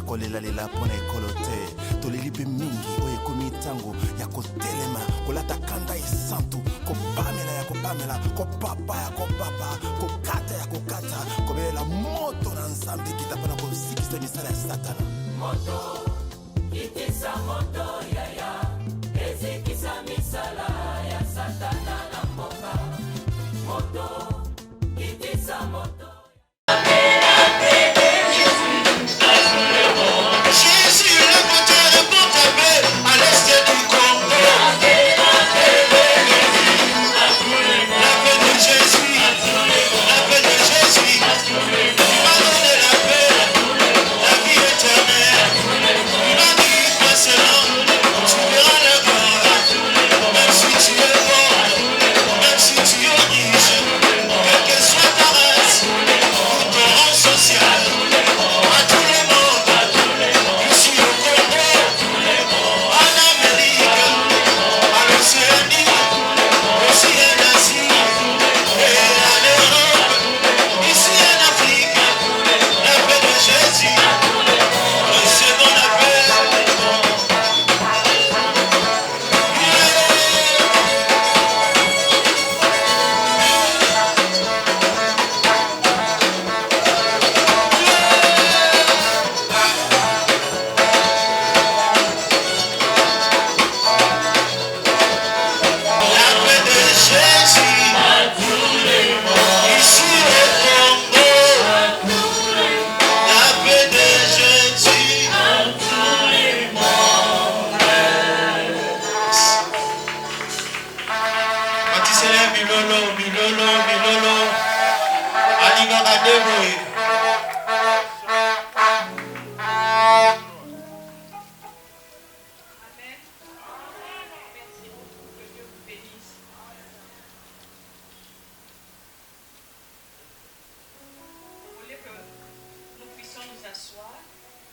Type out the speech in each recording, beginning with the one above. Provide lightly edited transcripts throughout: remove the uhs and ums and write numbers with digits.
kolela pona ekolo te toleli mpe mingi oyo ekomi ntango ya kotelema kolata kanda esantu kopamela ya kopamela kopapa ya kopapa kokata ya kokata kobelela moto na nzambe kita mpona kosikisa misala ya satana moto itisa moto yaya ezikisa misala ya satana na mboka moto itisa moto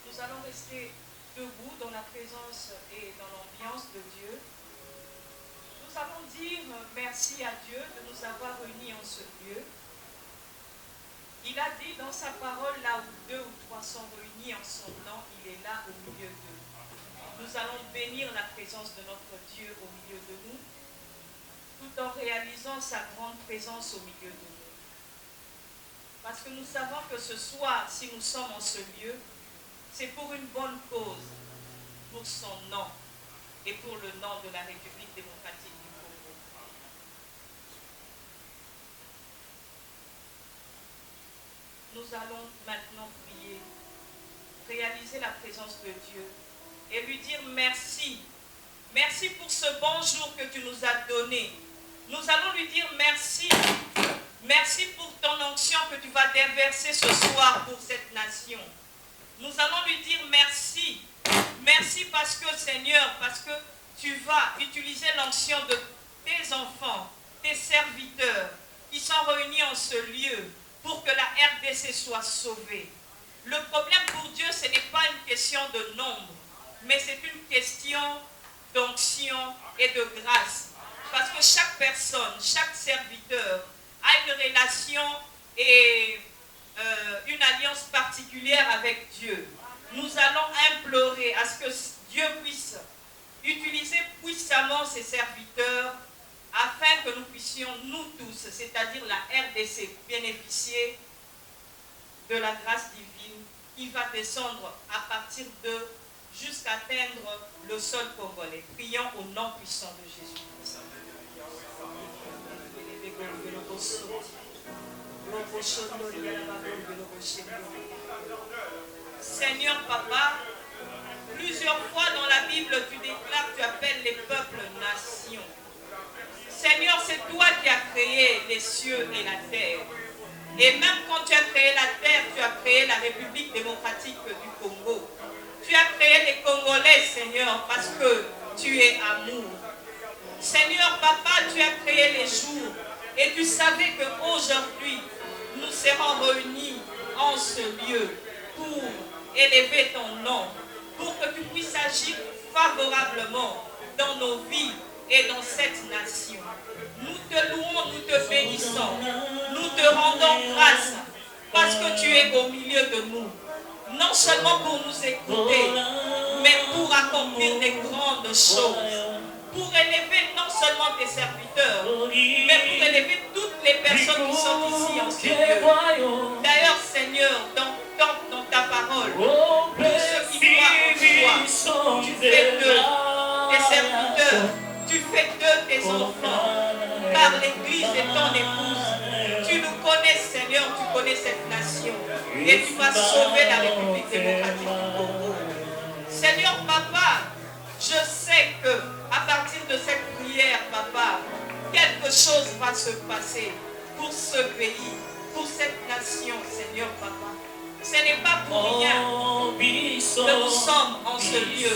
Nous allons rester debout dans la présence et dans l'ambiance de Dieu. Nous allons dire merci à Dieu de nous avoir réunis en ce lieu. Il a dit dans sa parole, là où 2 ou 3 sont réunis en son nom, il est là au milieu d'eux. Nous allons bénir la présence de notre Dieu au milieu de nous, tout en réalisant sa grande présence au milieu de nous. Parce que nous savons que ce soir, si nous sommes en ce lieu, c'est pour une bonne cause, pour son nom et pour le nom de la République démocratique du Congo. Nous allons maintenant prier, réaliser la présence de Dieu et lui dire merci. Merci pour ce bon jour que tu nous as donné. Nous allons lui dire merci. Merci pour ton onction que tu vas déverser ce soir pour cette nation. Nous allons lui dire merci. Merci parce que, Seigneur, parce que tu vas utiliser l'onction de tes enfants, tes serviteurs, qui sont réunis en ce lieu pour que la RDC soit sauvée. Le problème pour Dieu, ce n'est pas une question de nombre, mais c'est une question d'onction et de grâce. Parce que chaque personne, chaque serviteur a une relation et une alliance particulière avec Dieu. Nous allons implorer à ce que Dieu puisse utiliser puissamment ses serviteurs afin que nous puissions, nous tous, c'est-à-dire la RDC, bénéficier de la grâce divine qui va descendre à partir de jusqu'à atteindre le sol congolais. Prions au nom puissant de Jésus. Seigneur Papa, plusieurs fois dans la Bible tu déclares, tu appelles les peuples nations. Seigneur, c'est toi qui as créé les cieux et la terre. Et même quand tu as créé la terre, tu as créé la République démocratique du Congo. Tu as créé les Congolais, Seigneur, parce que tu es amour. Seigneur Papa, tu as créé les jours et tu savais qu'aujourd'hui, nous serons réunis en ce lieu pour élever ton nom, pour que tu puisses agir favorablement dans nos vies et dans cette nation. Nous te louons, nous te bénissons, nous te rendons grâce parce que tu es au milieu de nous. non seulement pour nous écouter, mais pour accomplir des grandes choses, pour élever non seulement tes serviteurs, mais pour élever toutes les personnes qui sont ici en ce lieu. D'ailleurs, Seigneur, dans ta parole, tous ceux qui croient en toi, tu fais d'eux tes serviteurs, tu fais d'eux tes enfants, par l'Église et ton épouse. Tu nous connais, Seigneur, tu connais cette nation, et tu vas sauver la République démocratique du Congo. Seigneur, Papa, je sais que à partir de cette prière, Papa, quelque chose va se passer pour ce pays, pour cette nation, Seigneur, Papa. Ce n'est pas pour rien que nous sommes en ce lieu.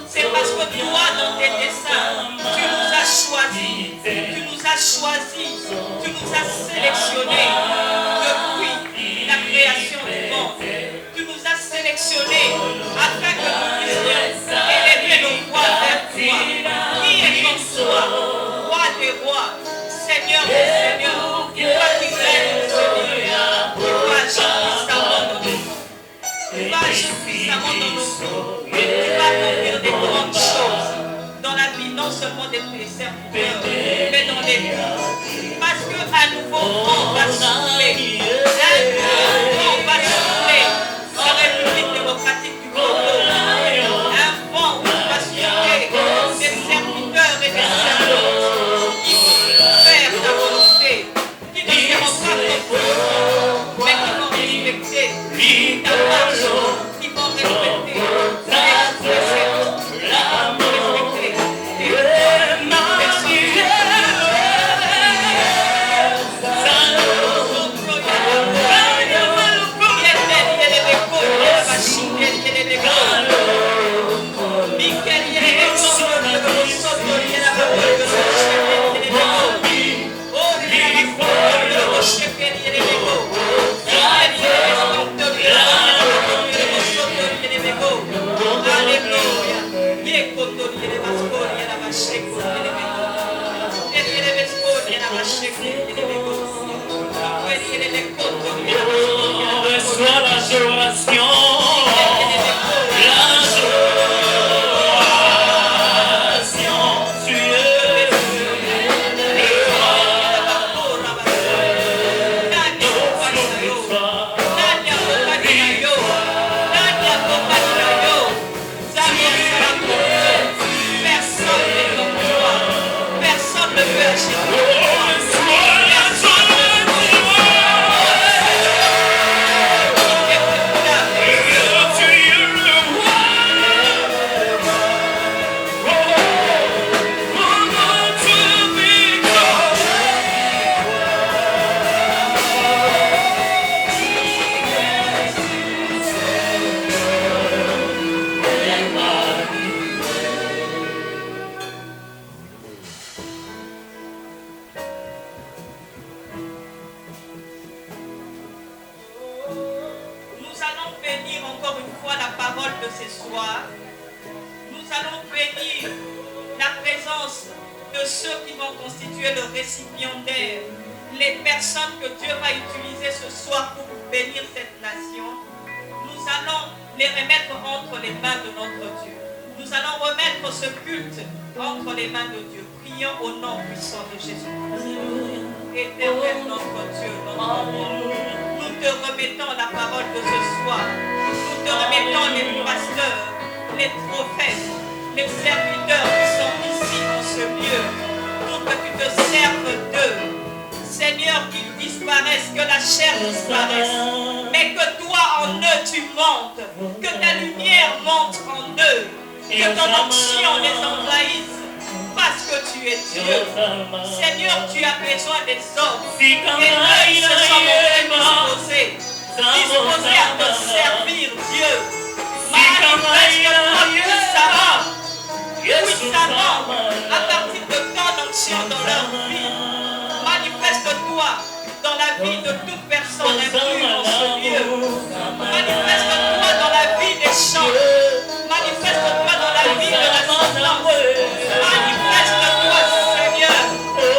C'est parce que toi, dans tes desseins, tu nous as choisis, tu nous as choisis, tu nous as sélectionnés depuis la création du monde. Tu nous as sélectionnés afin que nous puissions élever nos voix vers toi. Qui est comme toi, roi des rois, Seigneur des seigneurs, toi qui règnes ce lieu, tu vas agir puissamment dans nos vies. Tu vas agir puissamment dans nos vies. Tu vas accomplir des grandes choses dans la vie, non seulement des serviteurs, mais dans les vies. Parce qu'à nouveau, on va souffler. Un vent va souffler en République démocratique du Congo. Un vent va souffler des serviteurs et des servantes qui vont faire ta volonté, qui ne seront pas conformes, mais qui vont respecter ta marche, qui vont respecter ta précédence, qui vont respecter tes personnes. Reçois l'adoration, tu es personne ne peut agir. Les personnes que Dieu va utiliser ce soir pour bénir cette nation, nous allons les remettre entre les mains de notre Dieu. Nous allons remettre ce culte entre les mains de Dieu. Prions au nom puissant de Jésus-Christ. Éternel notre Dieu, notre Dieu, nous te remettons la parole de ce soir. Nous te remettons les pasteurs, les prophètes, les serviteurs qui sont ici en ce lieu, pour que tu te serves d'eux. Seigneur, qu'ils disparaissent, que la chair disparaisse, mais que toi en eux tu montes, que ta lumière monte en eux, que ton onction les envahisse, parce que tu es Dieu. Seigneur, tu as besoin des hommes, et eux ils se sont montrés disposés à te servir, Dieu. Manifeste-toi puissamment, à partir de ton onction dans leur vie. Manifeste-toi dans la vie de toute personne inclue dans ce lieu. Manifeste-toi dans la vie des gens. Manifeste-toi dans la vie de la souffrance. Manifeste-toi, Seigneur.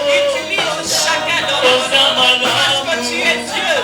Utilise chacun dans le parce que tu es Dieu.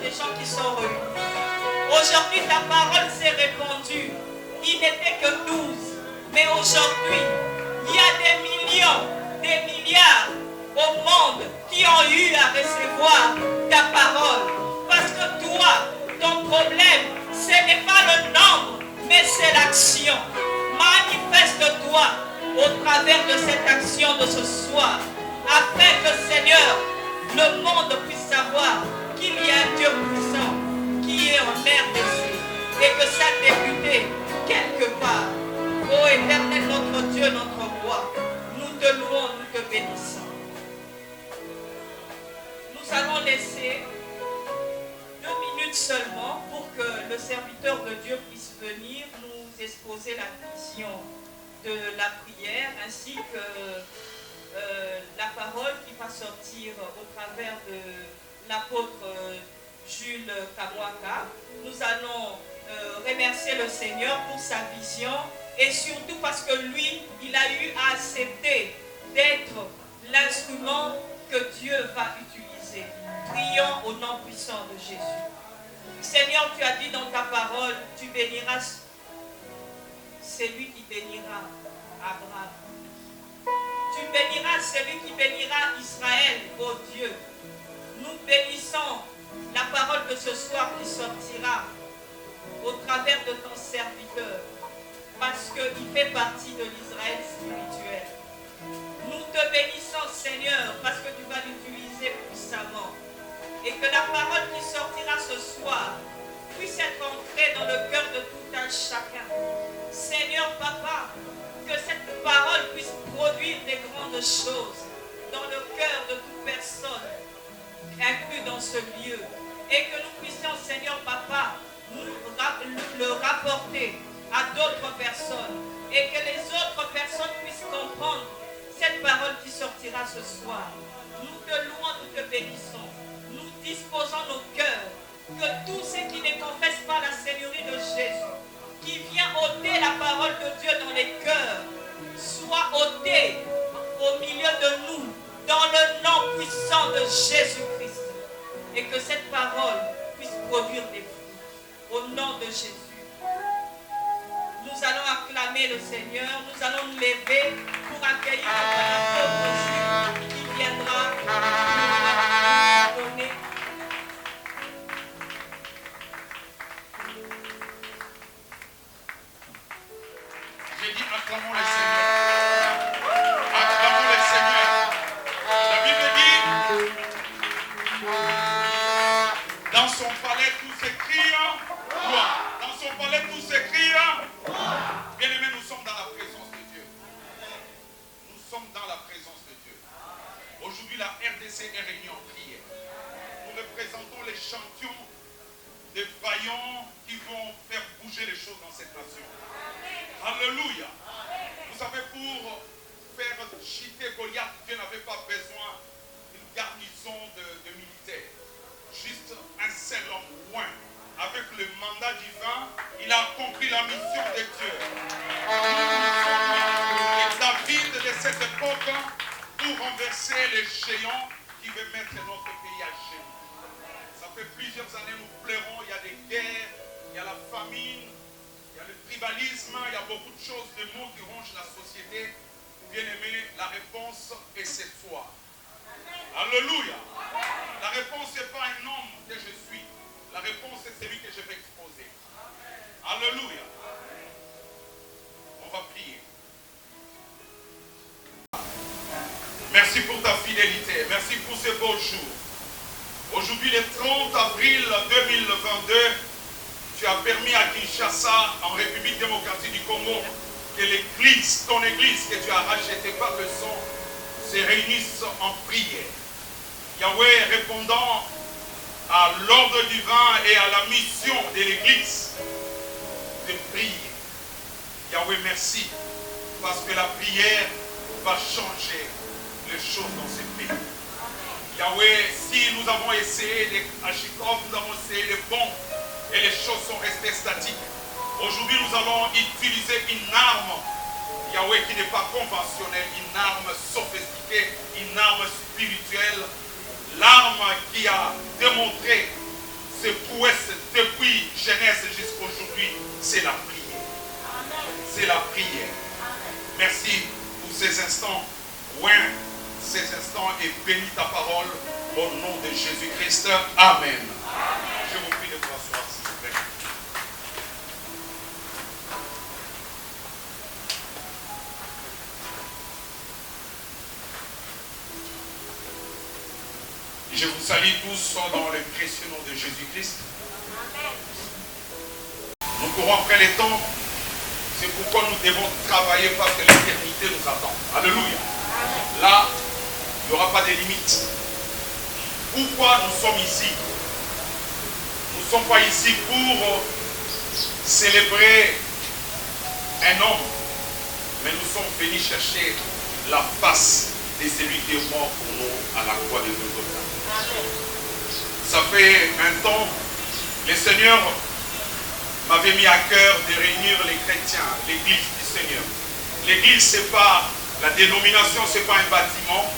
des gens qui sont réunis. Aujourd'hui, ta parole s'est répandue. Il n'était que 12. Mais aujourd'hui, il y a des millions, des milliards au monde qui ont eu à recevoir ta parole. Parce que toi, ton problème, ce n'est pas le nombre, mais c'est l'action. Manifeste-toi au travers de cette action de ce soir, afin que, Seigneur, le monde puisse savoir qu'il y a un Dieu puissant qui est en RDC et que ça a débuté quelque part. Ô Éternel, notre Dieu, notre roi, nous te louons, nous te bénissons. Nous allons laisser 2 minutes seulement pour que le serviteur de Dieu puisse venir nous exposer la vision de la prière ainsi que la parole qui va sortir au travers de l'apôtre Jules Kamwaka. Nous allons remercier le Seigneur pour sa vision et surtout parce que lui, il a eu à accepter d'être l'instrument que Dieu va utiliser. Prions au nom puissant de Jésus. Seigneur, tu as dit dans ta parole, tu béniras celui qui bénira Abraham. Tu béniras celui qui bénira Israël, ô Dieu. Nous bénissons la parole de ce soir qui sortira au travers de ton serviteur, parce qu'il fait partie de l'Israël spirituel. Nous te bénissons, Seigneur, parce que tu vas l'utiliser puissamment. Et que la parole qui sortira ce soir puisse être entrée dans le cœur de tout un chacun. Seigneur, Papa, que cette parole puisse produire des grandes choses dans le cœur de toute personne inclus dans ce lieu. Et que nous puissions, Seigneur, Papa, le rapporter à d'autres personnes. Et que les autres personnes puissent comprendre cette parole qui sortira ce soir. Nous te louons, nous te bénissons. Nous disposons nos cœurs. Que tous ceux qui ne confessent pas la Seigneurie de Jésus, qui vient ôter la parole de Dieu dans les cœurs, soit ôté au milieu de nous, dans le nom puissant de Jésus-Christ. Et que cette parole puisse produire des fruits. Au nom de Jésus. Nous allons acclamer le Seigneur. Nous allons nous lever pour accueillir l'apôtre Jules qui viendra nous donner. J'ai dit acclamons le Seigneur. Acclamons le Seigneur. La Bible dit, dans son palais tous s'écrient gloire. Dans son palais tous s'écrient. Bien-aimés, nous sommes dans la présence de Dieu. Nous sommes dans la présence de Dieu. Aujourd'hui, la RDC est réunie en prière. Nous représentons les champions des vaillants qui vont faire bouger les choses dans cette nation. Alléluia. Vous savez, pour faire chuter Goliath, Dieu n'avait pas besoin d'une garnison de militaires. Juste un seul homme loin. Avec le mandat divin, il a accompli la mission de Dieu. Et David de cette époque pour renverser les géants qui veulent mettre notre pays à genoux. Ça fait plusieurs années nous pleurons, il y a des guerres, il y a la famine, il y a le tribalisme, il y a beaucoup de choses, de mots qui rongent la société. Bien-aimé, la réponse est cette foi. Alléluia. La réponse n'est pas un homme que je suis. La réponse est celui que je vais exposer. Alléluia. On va prier. Merci pour ta fidélité. Merci pour ce beau jour. Aujourd'hui, le 30 avril 2022, tu as permis à Kinshasa, en République démocratique du Congo, que l'église, ton église que tu as rachetée par le sang, se réunisse en prière. Yahweh, répondant à l'ordre divin et à la mission de l'église de prier. Yahweh, merci, parce que la prière va changer les choses dans ce pays. Yahweh, si nous avons essayé à Chikov, nous avons essayé les bons et les choses sont restées statiques. Aujourd'hui, nous allons utiliser une arme, Yahweh, qui n'est pas conventionnelle, une arme sophistiquée, une arme spirituelle, l'arme qui a démontré ses prouesses depuis Genèse jusqu'à aujourd'hui, c'est la prière. C'est la prière. Merci pour ces instants. Ouais, ces instants et bénis ta parole au nom de Jésus-Christ. Amen. Je vous prie de vous asseoir, s'il vous plaît. Je vous salue tous dans le précieux nom de Jésus-Christ. Nous courons après les temps. C'est pourquoi nous devons travailler parce que l'éternité nous attend. Alléluia. Là, il n'y aura pas de limites. Pourquoi nous sommes ici? Nous ne sommes pas ici pour célébrer un homme, mais nous sommes venus chercher la face de celui qui est mort pour nous à la croix de Golgotha. Ça fait un temps, le Seigneur m'avait mis à cœur de réunir les chrétiens, l'église du Seigneur. L'église, ce n'est pas la dénomination, ce n'est pas un bâtiment,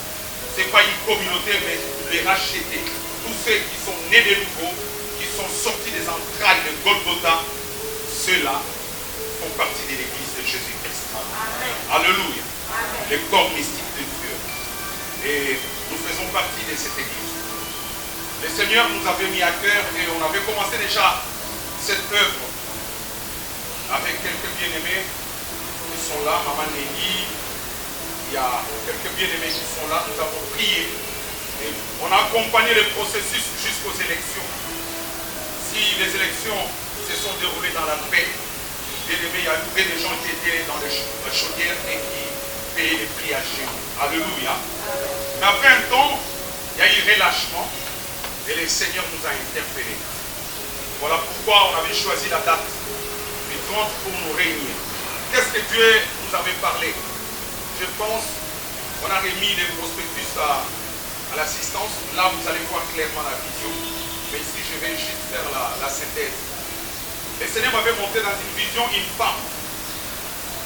ce n'est pas une communauté, mais les rachetés. Tous ceux qui sont nés de nouveau, qui sont sortis des entrailles de Golgotha, ceux-là font partie de l'église de Jésus-Christ. Alléluia. Le corps mystique de Dieu. Et nous faisons partie de cette église. Le Seigneur nous avait mis à cœur et on avait commencé déjà cette œuvre avec quelques bien-aimés qui sont là, Maman Nelly, il y a quelques bien-aimés qui sont là, nous avons prié et on a accompagné le processus jusqu'aux élections. Si les élections se sont déroulées dans la paix, bien-aimés, il y avait des gens qui étaient dans la chaudière et qui payaient les prix à géant. Alléluia. Mais après un temps, il y a eu relâchement et le Seigneur nous a interpellés. Voilà pourquoi on avait choisi la date du 30 pour nous réunir. Qu'est-ce que Dieu nous avait parlé? Je pense qu'on a remis les prospectus à l'assistance. Là, vous allez voir clairement la vision. Mais ici, je vais juste faire la synthèse. Le Seigneur m'avait montré dans une vision une femme.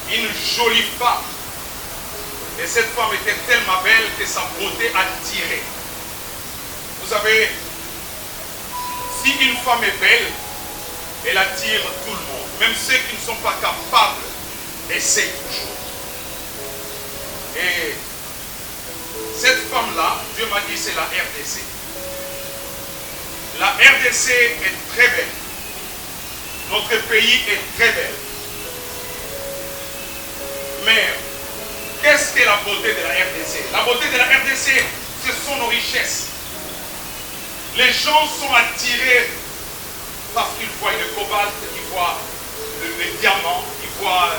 Une jolie femme. Et cette femme était tellement belle que sa beauté attirait. Vous savez, si une femme est belle, elle attire tout le monde. Même ceux qui ne sont pas capables, essayent toujours. Et cette femme-là, Dieu m'a dit, c'est la RDC. La RDC est très belle. Notre pays est très belle. Mais, qu'est-ce que la beauté de la RDC? La beauté de la RDC, ce sont nos richesses. Les gens sont attirés parce qu'ils voient le cobalt, ils voient le diamant, ils voient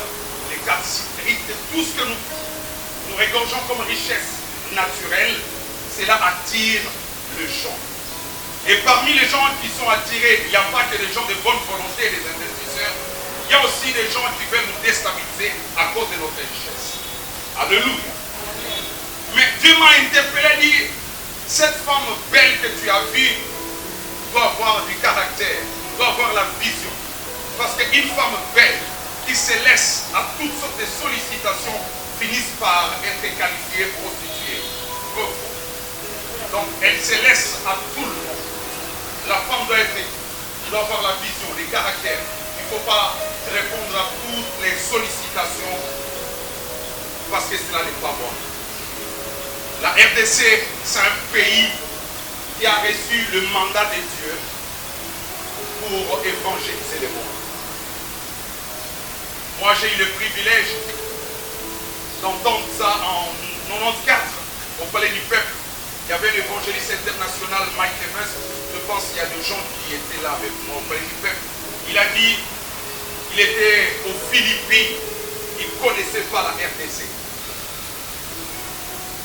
les calcitrites, tout ce que nous regorgeons comme richesse naturelle, cela attire les gens. Et parmi les gens qui sont attirés, il n'y a pas que des gens de bonne volonté, des investisseurs, il y a aussi des gens qui veulent nous déstabiliser à cause de notre richesse. Alléluia. Mais Dieu m'a interpellé et dit, cette femme belle que tu as vue doit avoir du caractère, doit avoir la vision. Parce qu'une femme belle qui se laisse à toutes sortes de sollicitations finissent par être qualifiée prostituée. Donc elle se laisse à tout le monde. La femme doit avoir la vision, les caractères. Il ne faut pas répondre à toutes les sollicitations parce que cela n'est pas bon. La RDC, c'est un pays qui a reçu le mandat de Dieu pour évangéliser le monde. Moi, j'ai eu le privilège d'entendre ça en 94 au Palais du Peuple. Il y avait l'évangéliste international Mike Evans. Je pense qu'il y a des gens qui étaient là avec moi au Palais du Peuple. Il a dit qu'il était aux Philippines. Il ne connaissait pas la RDC.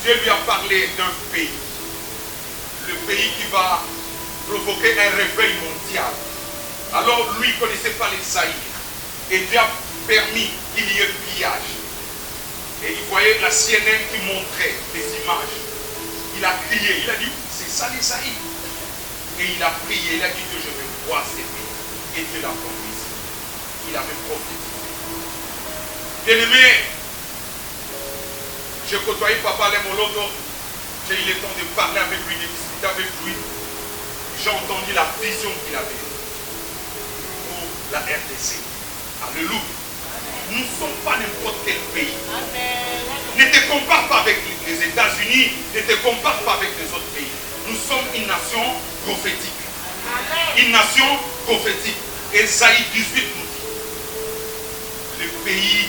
Dieu lui a parlé d'un pays. Le pays qui va provoquer un réveil mondial. Alors lui, il ne connaissait pas les Zaïre. Et Dieu a permis qu'il y ait pillage. Et il voyait la CNN qui montrait des images. Il a crié, il a dit, c'est ça les Zaïre. Et il a prié, il a dit, Dieu, je vais voir ces pays. Et Dieu l'a promis. Il avait prophétisé. Bien-aimé, j'ai côtoyé Papa Lemolodo. J'ai eu le temps de parler avec lui, de discuter avec lui. j'ai entendu la vision qu'il avait pour la RDC. Alléluia. Nous ne sommes pas n'importe quel pays. Ne te compare pas avec les États-Unis, ne te compare pas avec les autres pays. Nous sommes une nation prophétique. Une nation prophétique. Ésaïe 18 nous dit, le pays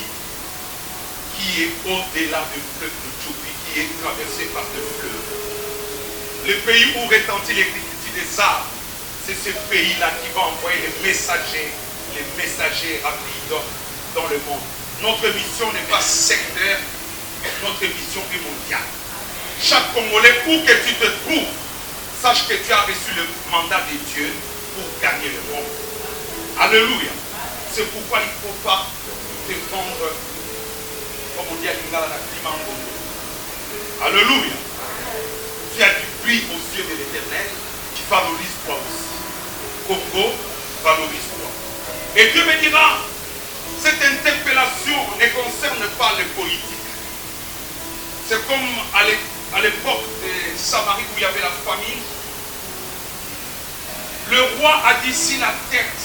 qui est au-delà du fleuve d'Éthiopie, qui est traversé par le fleuve. Le pays où retentit l'écriture des arbres, c'est ce pays-là qui va envoyer les messagers rapides dans le monde. Notre mission n'est pas sectaire, notre mission est mondiale. Chaque Congolais, où que tu te trouves, sache que tu as reçu le mandat de Dieu pour gagner le monde. Alléluia. C'est pourquoi il ne faut pas te vendre, comme on dit à Lingala, la Klimango. Alléluia. Tu as du prix aux yeux de l'Éternel, qui valorise toi aussi. Congo, valorise-toi. Et Dieu me dira, cette interpellation ne concerne pas les politiques. C'est comme à l'époque de Samarie où il y avait la famine. Le roi a dit, si la tête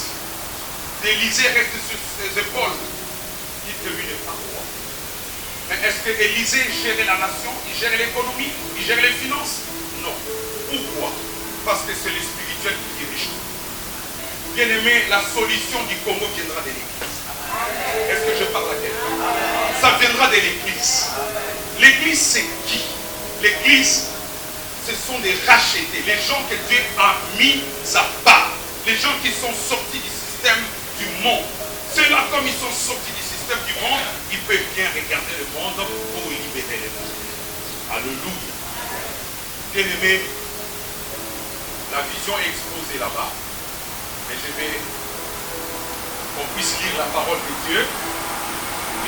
d'Élisée reste sur ses épaules, dites que lui n'est pas roi. Mais est-ce que Élisée gérait la nation? Il gérait l'économie? Il gérait les finances? Non. Pourquoi? Parce que c'est le spirituel qui dirige. Bien aimé, la solution du Congo viendra de l'Église. Est-ce que je parle à quelqu'un? Ça viendra de l'Église. L'Église, c'est qui? L'Église, ce sont des rachetés, les gens que Dieu a mis à part, les gens qui sont sortis du système du monde. Ceux-là, comme ils sont sortis du système du monde, ils peuvent bien regarder le monde pour libérer le monde. Alléluia. Bien aimé, la vision est exposée là-bas, mais je vais qu'on puisse lire la parole de Dieu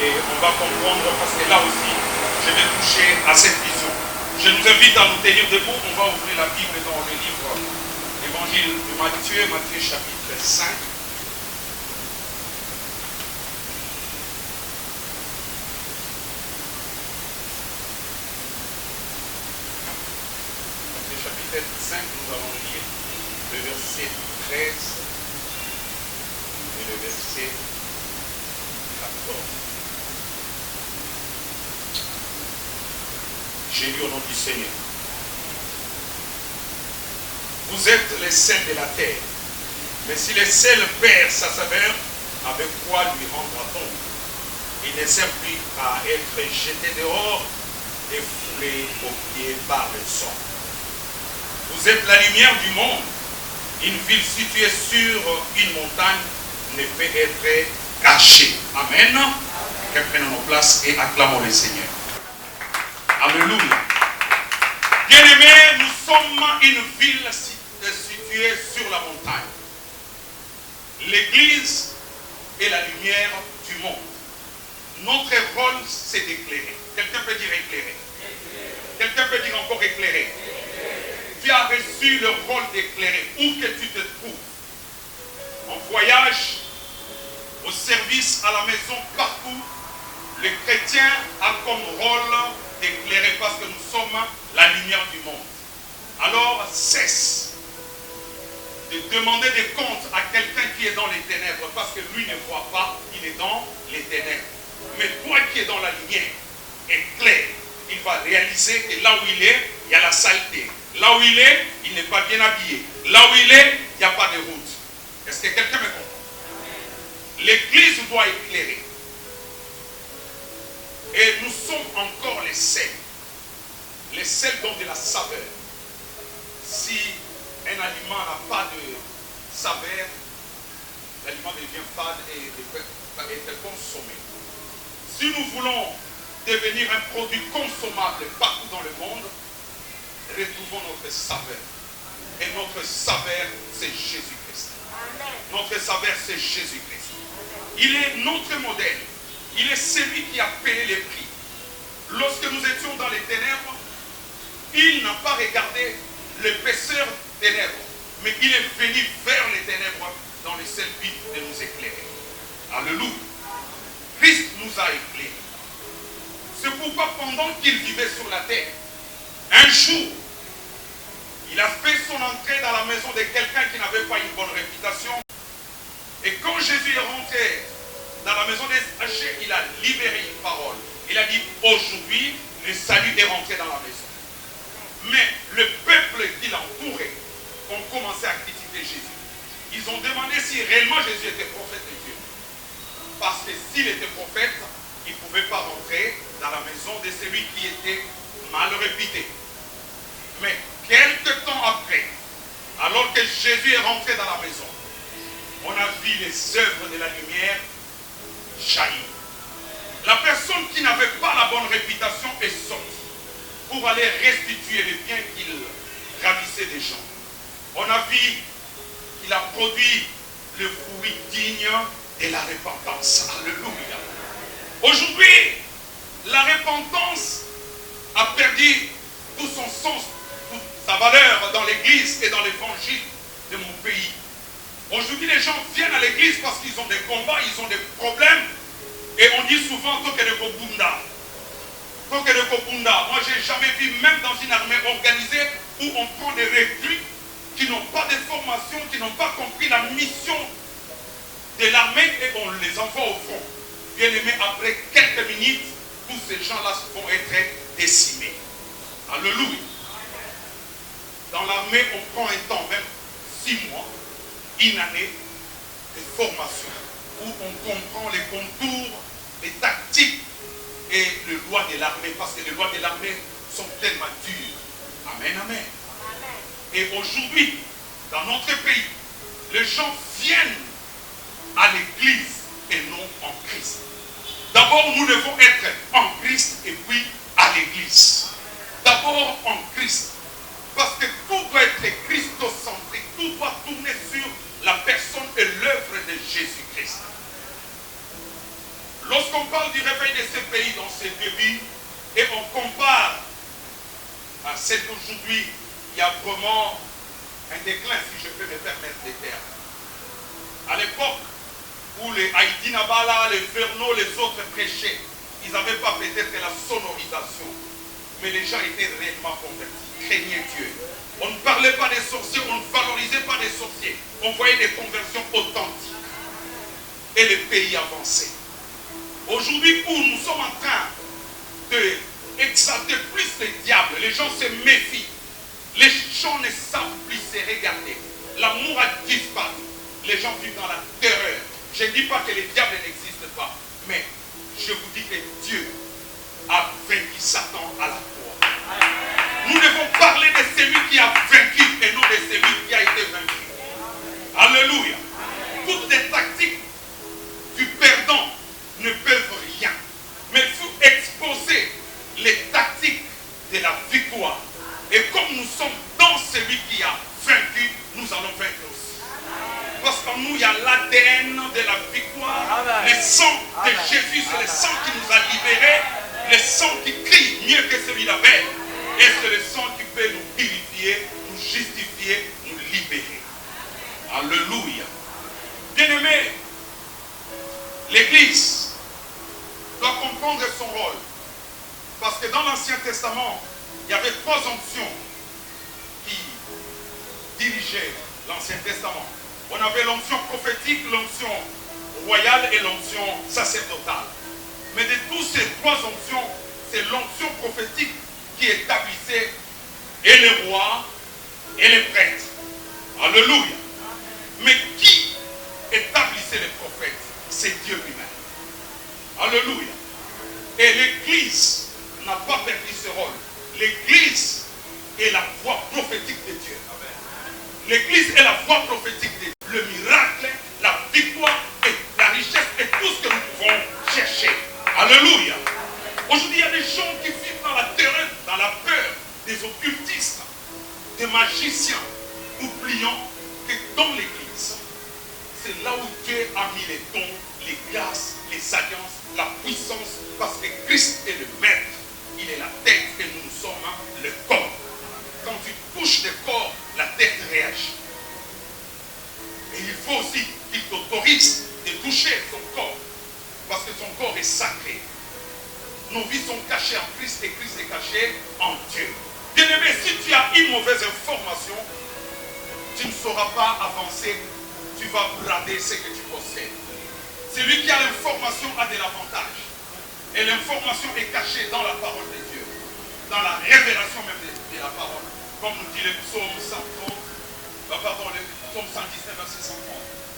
et on va comprendre, parce que là aussi, je vais toucher à cette vision. Je nous invite à nous tenir debout. On va ouvrir la Bible dans le livre Évangile de Matthieu, Matthieu chapitre 5. Matthieu chapitre 5, nous allons lire le verset 13 et le verset 14. J'ai lu au nom du Seigneur. Vous êtes les sels de la terre. Mais si le sel perd sa saveur, avec quoi lui rendra-t-on? Il ne sert plus à être jeté dehors et foulé aux pieds par le sang. Vous êtes la lumière du monde. Une ville située sur une montagne ne peut être cachée. Amen. Prenons nos places et acclamons le Seigneur. Alléluia. Bien-aimés, nous sommes une ville située sur la montagne. L'Église est la lumière du monde. Notre rôle, c'est d'éclairer. Quelqu'un peut dire éclairer. Quelqu'un peut dire encore éclairer. Tu as reçu le rôle d'éclairer où que tu te trouves. En voyage, au service, à la maison, partout, le chrétien a comme rôle d'éclairer parce que nous sommes la lumière du monde. Alors cesse de demander des comptes à quelqu'un qui est dans les ténèbres parce que lui ne voit pas, il est dans les ténèbres. Mais toi qui es dans la lumière, éclaire. Il va réaliser que là où il est, il y a la saleté. Là où il est, il n'est pas bien habillé. Là où il est, il n'y a pas de route. Est-ce que quelqu'un me comprend? L'Église doit éclairer. Et nous sommes encore les sels. Les sels donnent de la saveur. Si un aliment n'a pas de saveur, l'aliment devient fade et peut être consommé. Si nous voulons devenir un produit consommable partout dans le monde, retrouvons notre saveur. Et notre saveur, c'est Jésus-Christ. Notre saveur, c'est Jésus-Christ. Il est notre modèle. Il est celui qui a payé les prix. Lorsque nous étions dans les ténèbres, il n'a pas regardé l'épaisseur des ténèbres, mais il est venu vers les ténèbres dans le seul but de nous éclairer. Alléluia. Christ nous a éclairés. C'est pourquoi pendant qu'il vivait sur la terre, un jour, il a fait son entrée dans la maison de quelqu'un qui n'avait pas une bonne réputation. Et quand Jésus est rentré dans la maison des Zachée, il a libéré une parole. Il a dit, aujourd'hui, le salut est rentré dans la maison. Mais le peuple qui l'entourait ont commencé à critiquer Jésus. Ils ont demandé si réellement Jésus était prophète de Dieu. Parce que s'il était prophète, il ne pouvait pas rentrer dans la maison de celui qui était mal réputé. Mais quelque temps après, alors que Jésus est rentré dans la maison, on a vu les œuvres de la lumière jaillir. La personne qui n'avait pas la bonne réputation est sortie pour aller restituer les biens qu'il ravissait des gens. On a vu qu'il a produit le fruit digne de la repentance. Alléluia. Aujourd'hui, la repentance a perdu tout son sens, toute sa valeur dans l'église et dans l'évangile de mon pays. Aujourd'hui, les gens viennent à l'église parce qu'ils ont des combats, ils ont des problèmes. Et on dit souvent Toke de Kobunda. Toke de Kobunda. Moi, je n'ai jamais vu, même dans une armée organisée, où on prend des recrues qui n'ont pas de formation, qui n'ont pas compris la mission de l'armée et on les envoie au front. Bien aimé, après quelques minutes, tous ces gens-là vont être décimés. Alléluia. Dans l'armée, on prend un temps, même 6 mois, une année de formation, où on comprend les contours, les tactiques et les lois de l'armée, parce que les lois de l'armée sont tellement dures. Amen, amen. Et aujourd'hui, dans notre pays, les gens viennent à l'église et non en Christ. D'abord, nous devons être en Christ et puis à l'église. D'abord en Christ. Parce que tout doit être christocentrique. Tout doit tourner sur la personne et l'œuvre de Jésus-Christ. Lorsqu'on parle du réveil de ce pays dans ses débuts et on compare à celle d'aujourd'hui, il y a vraiment un déclin, si je peux me permettre de dire. À l'époque où les Haïti Nabala, les Verneaux, les autres prêchaient, ils n'avaient pas peut-être la sonorisation, mais les gens étaient réellement convertis, craignaient Dieu. On ne parlait pas des sorciers, on ne valorisait pas des sorciers. On voyait des conversions authentiques. Et le pays avançait. Aujourd'hui, où nous sommes en train d'exalter plus les diables, les gens se méfient. Les gens ne savent plus se regarder. L'amour a disparu. Les gens vivent dans la terreur. Je ne dis pas que les diables n'existent pas, mais je vous dis que Dieu a vaincu Satan à la croix. Nous devons parler de celui qui a vaincu et non de celui qui a été vaincu. Alléluia. Toutes les tactiques du perdant ne peuvent rien. Mais il faut exposer les tactiques de la victoire. Et comme nous sommes dans celui qui a vaincu, nous allons vaincre aussi. Parce qu'en nous, il y a l'ADN de la victoire. Le sang de Jésus, c'est le sang qui nous a libérés. Le sang qui crie mieux que celui d'Abel. Et c'est le sang qui peut nous purifier, nous justifier, nous libérer. Alléluia. Bien-aimés, l'Église doit comprendre son rôle. Parce que dans l'Ancien Testament, il y avait 3 onctions qui dirigeaient l'Ancien Testament. On avait l'onction prophétique, l'onction royale et l'onction sacerdotale. Mais de toutes ces 3 onctions, c'est l'onction prophétique qui établissait et les rois et les prêtres. Alléluia. Mais qui établissait les prophètes? C'est Dieu lui-même. Alléluia. Et l'Église n'a pas perdu ce rôle. L'Église est la voix prophétique de Dieu. L'Église est la voix prophétique de Dieu. Le miracle, la victoire et la richesse et tout ce que nous pouvons chercher. Alléluia. Aujourd'hui, il y a des gens qui vivent dans la terreur, dans la peur, des occultistes, des magiciens, oubliant que dans l'Église, c'est là où Dieu a mis les dons, les grâces, les alliances, la puissance, parce que Christ est le maître. Il est la tête et nous sommes le corps. Quand tu touches le corps, la tête réagit. Et il faut aussi qu'il t'autorise de toucher son corps. Parce que son corps est sacré. Nos vies sont cachées en Christ et Christ est caché en Dieu. Bien-aimé, si tu as une mauvaise information, tu ne sauras pas avancer, tu vas brader ce que tu possèdes. Celui qui a l'information a de l'avantage. Et l'information est cachée dans la parole de Dieu, dans la révélation même de la parole. Comme nous dit le psaume 130, le psaume 119, verset 130,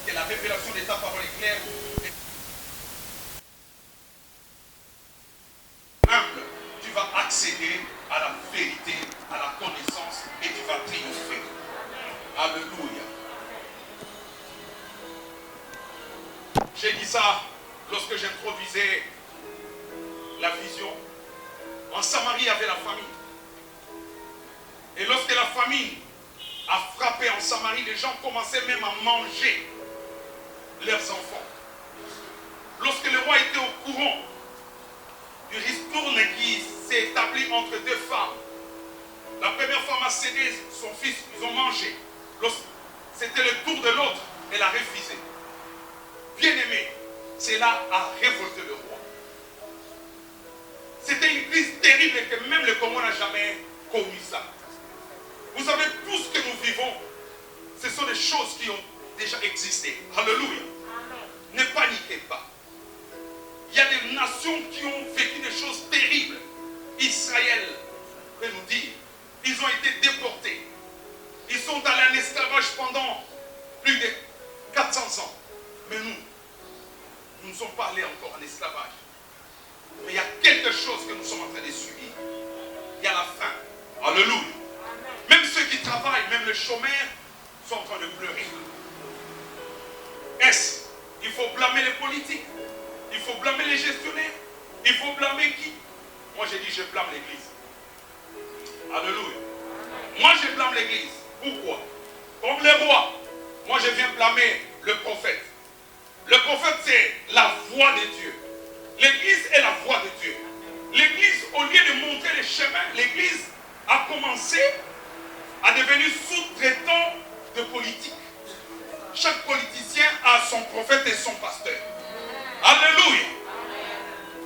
que la révélation de ta parole est claire. Humble, tu vas accéder à la vérité, à la connaissance et tu vas triompher. Alléluia. J'ai dit ça lorsque j'introduisais la vision. En Samarie, il y avait la famine. Et lorsque la famine a frappé en Samarie, les gens commençaient même à manger leurs enfants. Lorsque le roi était au courant du ristourne qui s'est établi entre deux femmes, la première femme a cédé son fils, ils ont mangé. C'était le tour de l'autre, elle a refusé. Bien-aimé, cela a révolté le roi. C'était une crise terrible et que même le Congo n'a jamais connu ça. Vous savez, tout ce que nous vivons, ce sont des choses qui ont déjà existé. Alléluia. Ne paniquez pas. Il y a des nations qui ont vécu des choses terribles. Israël peut nous dire, ils ont été déportés. Ils sont allés en esclavage pendant plus de 400 ans. Mais nous ne sommes pas allés encore en esclavage. Mais il y a quelque chose que nous sommes en train de subir. Il y a la faim. Alléluia. Même ceux qui travaillent, même les chômeurs, sont en train de pleurer. Est-ce qu'il faut blâmer les politiques? Il faut blâmer les gestionnaires? Il faut blâmer qui? Moi j'ai dit je blâme l'église. Alléluia. Moi je blâme l'église. Pourquoi? Comme le roi, moi je viens blâmer le prophète. Le prophète c'est la voix de Dieu. L'église est la voix de Dieu. L'église, au lieu de montrer les chemins, l'église a commencé à devenir sous-traitant de politique. Chaque politicien a son prophète et son pasteur. Alléluia.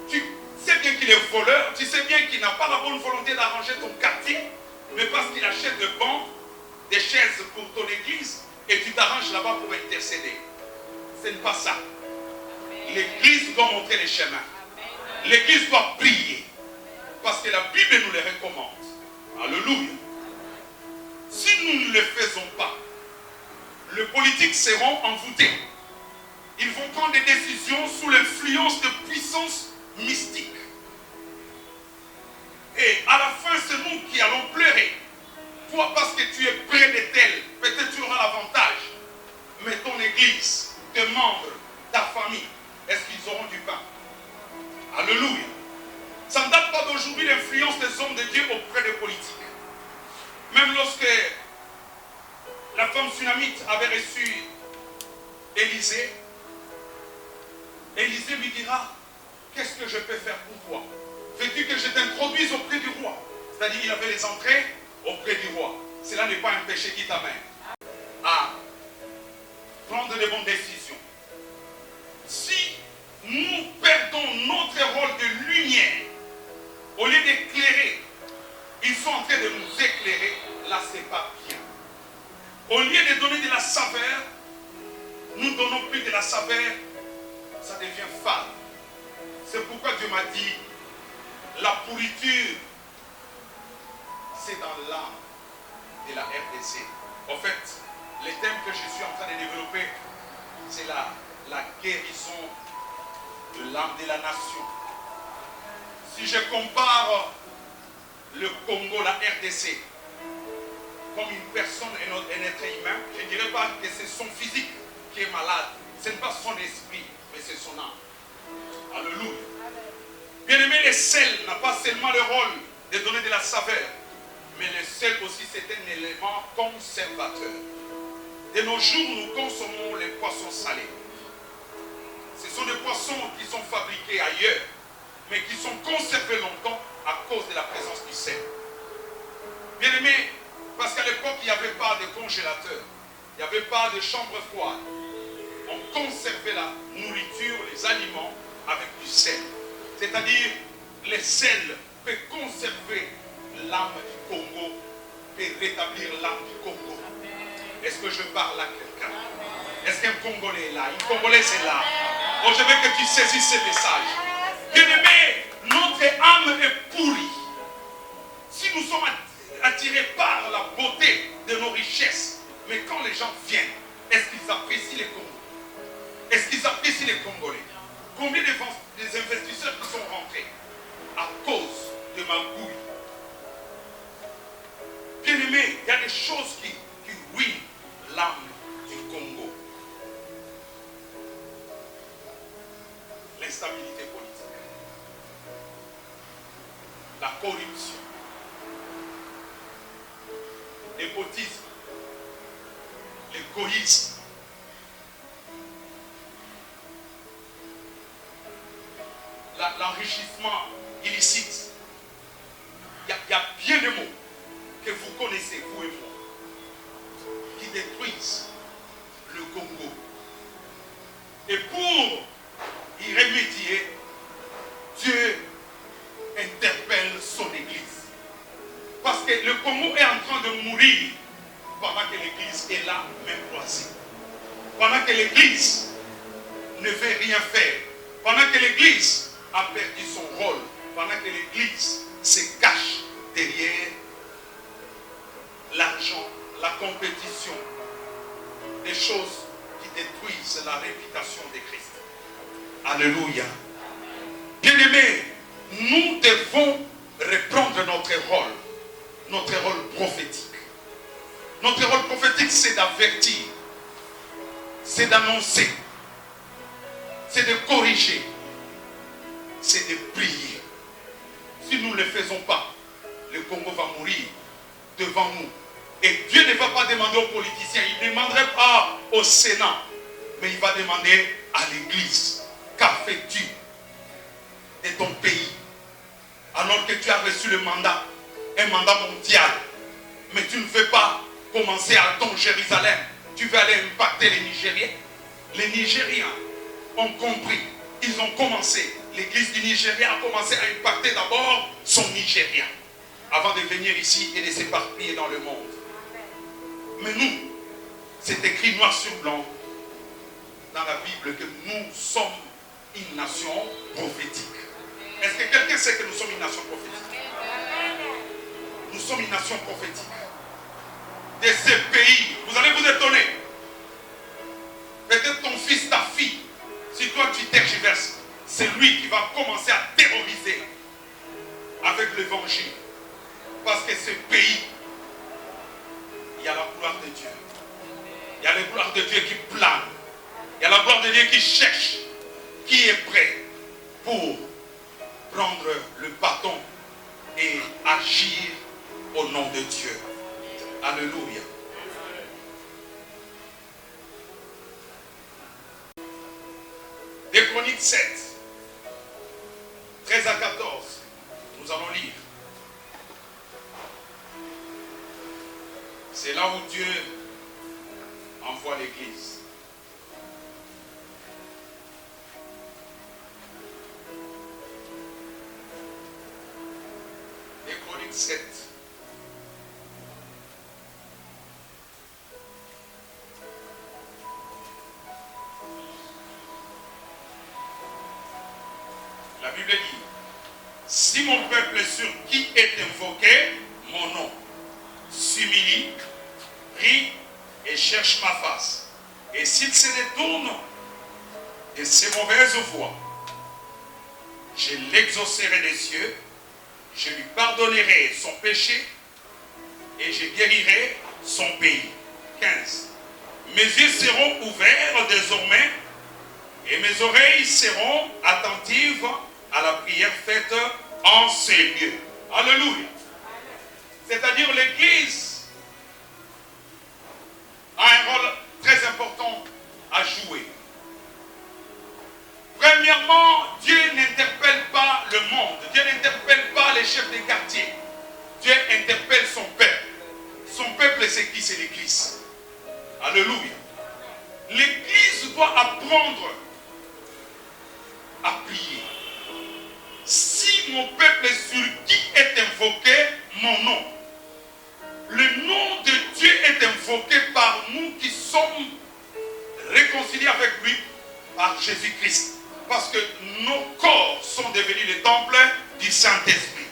Tu sais bien qu'il est voleur, tu sais bien qu'il n'a pas la bonne volonté d'arranger ton quartier, mais parce qu'il achète des bancs, des chaises pour ton église, et tu t'arranges là-bas pour intercéder. Ce n'est pas ça. L'église doit montrer les chemins. L'église doit prier. Parce que la Bible nous les recommande. Alléluia. Si nous ne le faisons pas, les politiques seront envoûtés. Ils vont prendre des décisions sous l'influence de puissances mystiques. Et à la fin, c'est nous qui allons pleurer. Toi, parce que tu es près de tel, peut-être tu auras l'avantage. Mais ton église, tes membres, ta famille, est-ce qu'ils auront du pain? Alléluia. Ça ne date pas d'aujourd'hui l'influence des hommes de Dieu auprès des politiques. Même lorsque la femme sunamite avait reçu Élisée, Élisée lui dira, qu'est-ce que je peux faire pour toi? Veux-tu que je t'introduise auprès du roi? C'est-à-dire qu'il avait les entrées auprès du roi. Cela n'est pas un péché qui t'amène à prendre de bonnes décisions. Si nous perdons notre rôle de lumière, au lieu d'éclairer, ils sont en train de nous éclairer, là c'est pas bien. Au lieu de donner de la saveur, nous donnons plus de la saveur, ça devient fade. C'est pourquoi Dieu m'a dit, la pourriture, c'est dans l'âme de la RDC. En fait, les thèmes que je suis en train de développer, c'est la guérison de l'âme de la nation. Si je compare le Congo, la RDC, comme une personne, un être humain, je ne dirais pas que c'est son physique qui est malade. Ce n'est pas son esprit, mais c'est son âme. Alléluia. Bien-aimé, le sel n'a pas seulement le rôle de donner de la saveur, mais le sel aussi c'est un élément conservateur. De nos jours, nous consommons les poissons salés. Ce sont des poissons qui sont fabriqués ailleurs, mais qui sont conservés longtemps à cause de la présence du sel. Bien-aimé, parce qu'à l'époque, il n'y avait pas de congélateur, il n'y avait pas de chambre froide. On conservait la nourriture, les aliments avec du sel. C'est-à-dire, le sel peut conserver l'âme du Congo et rétablir l'âme du Congo. Est-ce que je parle à quelqu'un? Est-ce qu'un Congolais est là? Une Congolaise est là. Oh, je veux que tu saisisses ce message. Bien-aimé, notre âme est pourrie. Si nous sommes attirés par la beauté de nos richesses, mais quand les gens viennent, est-ce qu'ils apprécient les Congolais? Est-ce qu'ils apprécient les Congolais? Combien des investisseurs qui sont rentrés à cause de ma bouille? Bien-aimé, il y a des choses qui ruinent l'âme du Congo. L'instabilité politique, la corruption, l'égotisme, l'égoïsme, l'enrichissement illicite. Il y a bien des mots que vous connaissez, vous et moi, qui détruisent le Congo. Et pour y remédier, Dieu interpelle son Église. Parce que le Congo est en train de mourir pendant que l'Église est là, même croisée. Pendant que l'Église ne veut rien faire. Pendant que l'Église a perdu son rôle. Pendant que l'Église se cache derrière l'argent, la compétition, des choses qui détruisent la réputation de Christ. Alléluia. Bien-aimés, nous devons reprendre notre rôle prophétique. Notre rôle prophétique, c'est d'avertir, c'est d'annoncer, c'est de corriger, c'est de prier. Si nous ne le faisons pas, le Congo va mourir devant nous. Et Dieu ne va pas demander aux politiciens, il ne demanderait pas au Sénat, mais il va demander à l'Église. Qu'a fais-tu de ton pays alors que tu as reçu le mandat, un mandat mondial, mais tu ne veux pas commencer à ton Jérusalem, tu veux aller impacter les Nigériens? Les Nigériens ont compris, ils ont commencé, l'église du Nigeria a commencé à impacter d'abord son Nigeria, avant de venir ici et de s'éparpiller dans le monde. Mais nous, c'est écrit noir sur blanc dans la Bible que nous sommes une nation prophétique. Est-ce que quelqu'un sait que nous sommes une nation prophétique? Nous sommes une nation prophétique. De ces pays, vous allez vous étonner. Peut-être ton fils, ta fille, si toi tu tergiverses, c'est lui qui va commencer à terroriser avec l'évangile. Parce que ce pays, il y a la gloire de Dieu. Il y a la gloire de Dieu qui plane. Il y a la gloire de Dieu qui cherche, qui est prêt pour prendre le bâton et agir au nom de Dieu. Alléluia. Des Chroniques 7, 13 à 14, nous allons lire. C'est là où Dieu envoie l'Église. Des Chroniques 7. La Bible dit, si mon peuple sur qui est invoqué mon nom s'humilie, prie et cherche ma face, et s'il se détourne de ses mauvaises voies, je l'exaucerai des cieux, je lui pardonnerai son péché et je guérirai son pays. 15. Mes yeux seront ouverts désormais et mes oreilles seront attentives à la prière faite en ces lieux. Alléluia. C'est-à-dire l'Église a un rôle très important à jouer. Premièrement, Dieu n'interpelle pas le monde. Dieu n'interpelle pas les chefs des quartiers. Dieu interpelle son peuple. Son peuple, c'est qui? C'est l'Église. Alléluia. L'Église doit apprendre à prier. Si mon peuple sur qui est invoqué mon nom, le nom de Dieu est invoqué par nous qui sommes réconciliés avec lui par Jésus-Christ. Parce que nos corps sont devenus les temples du Saint-Esprit.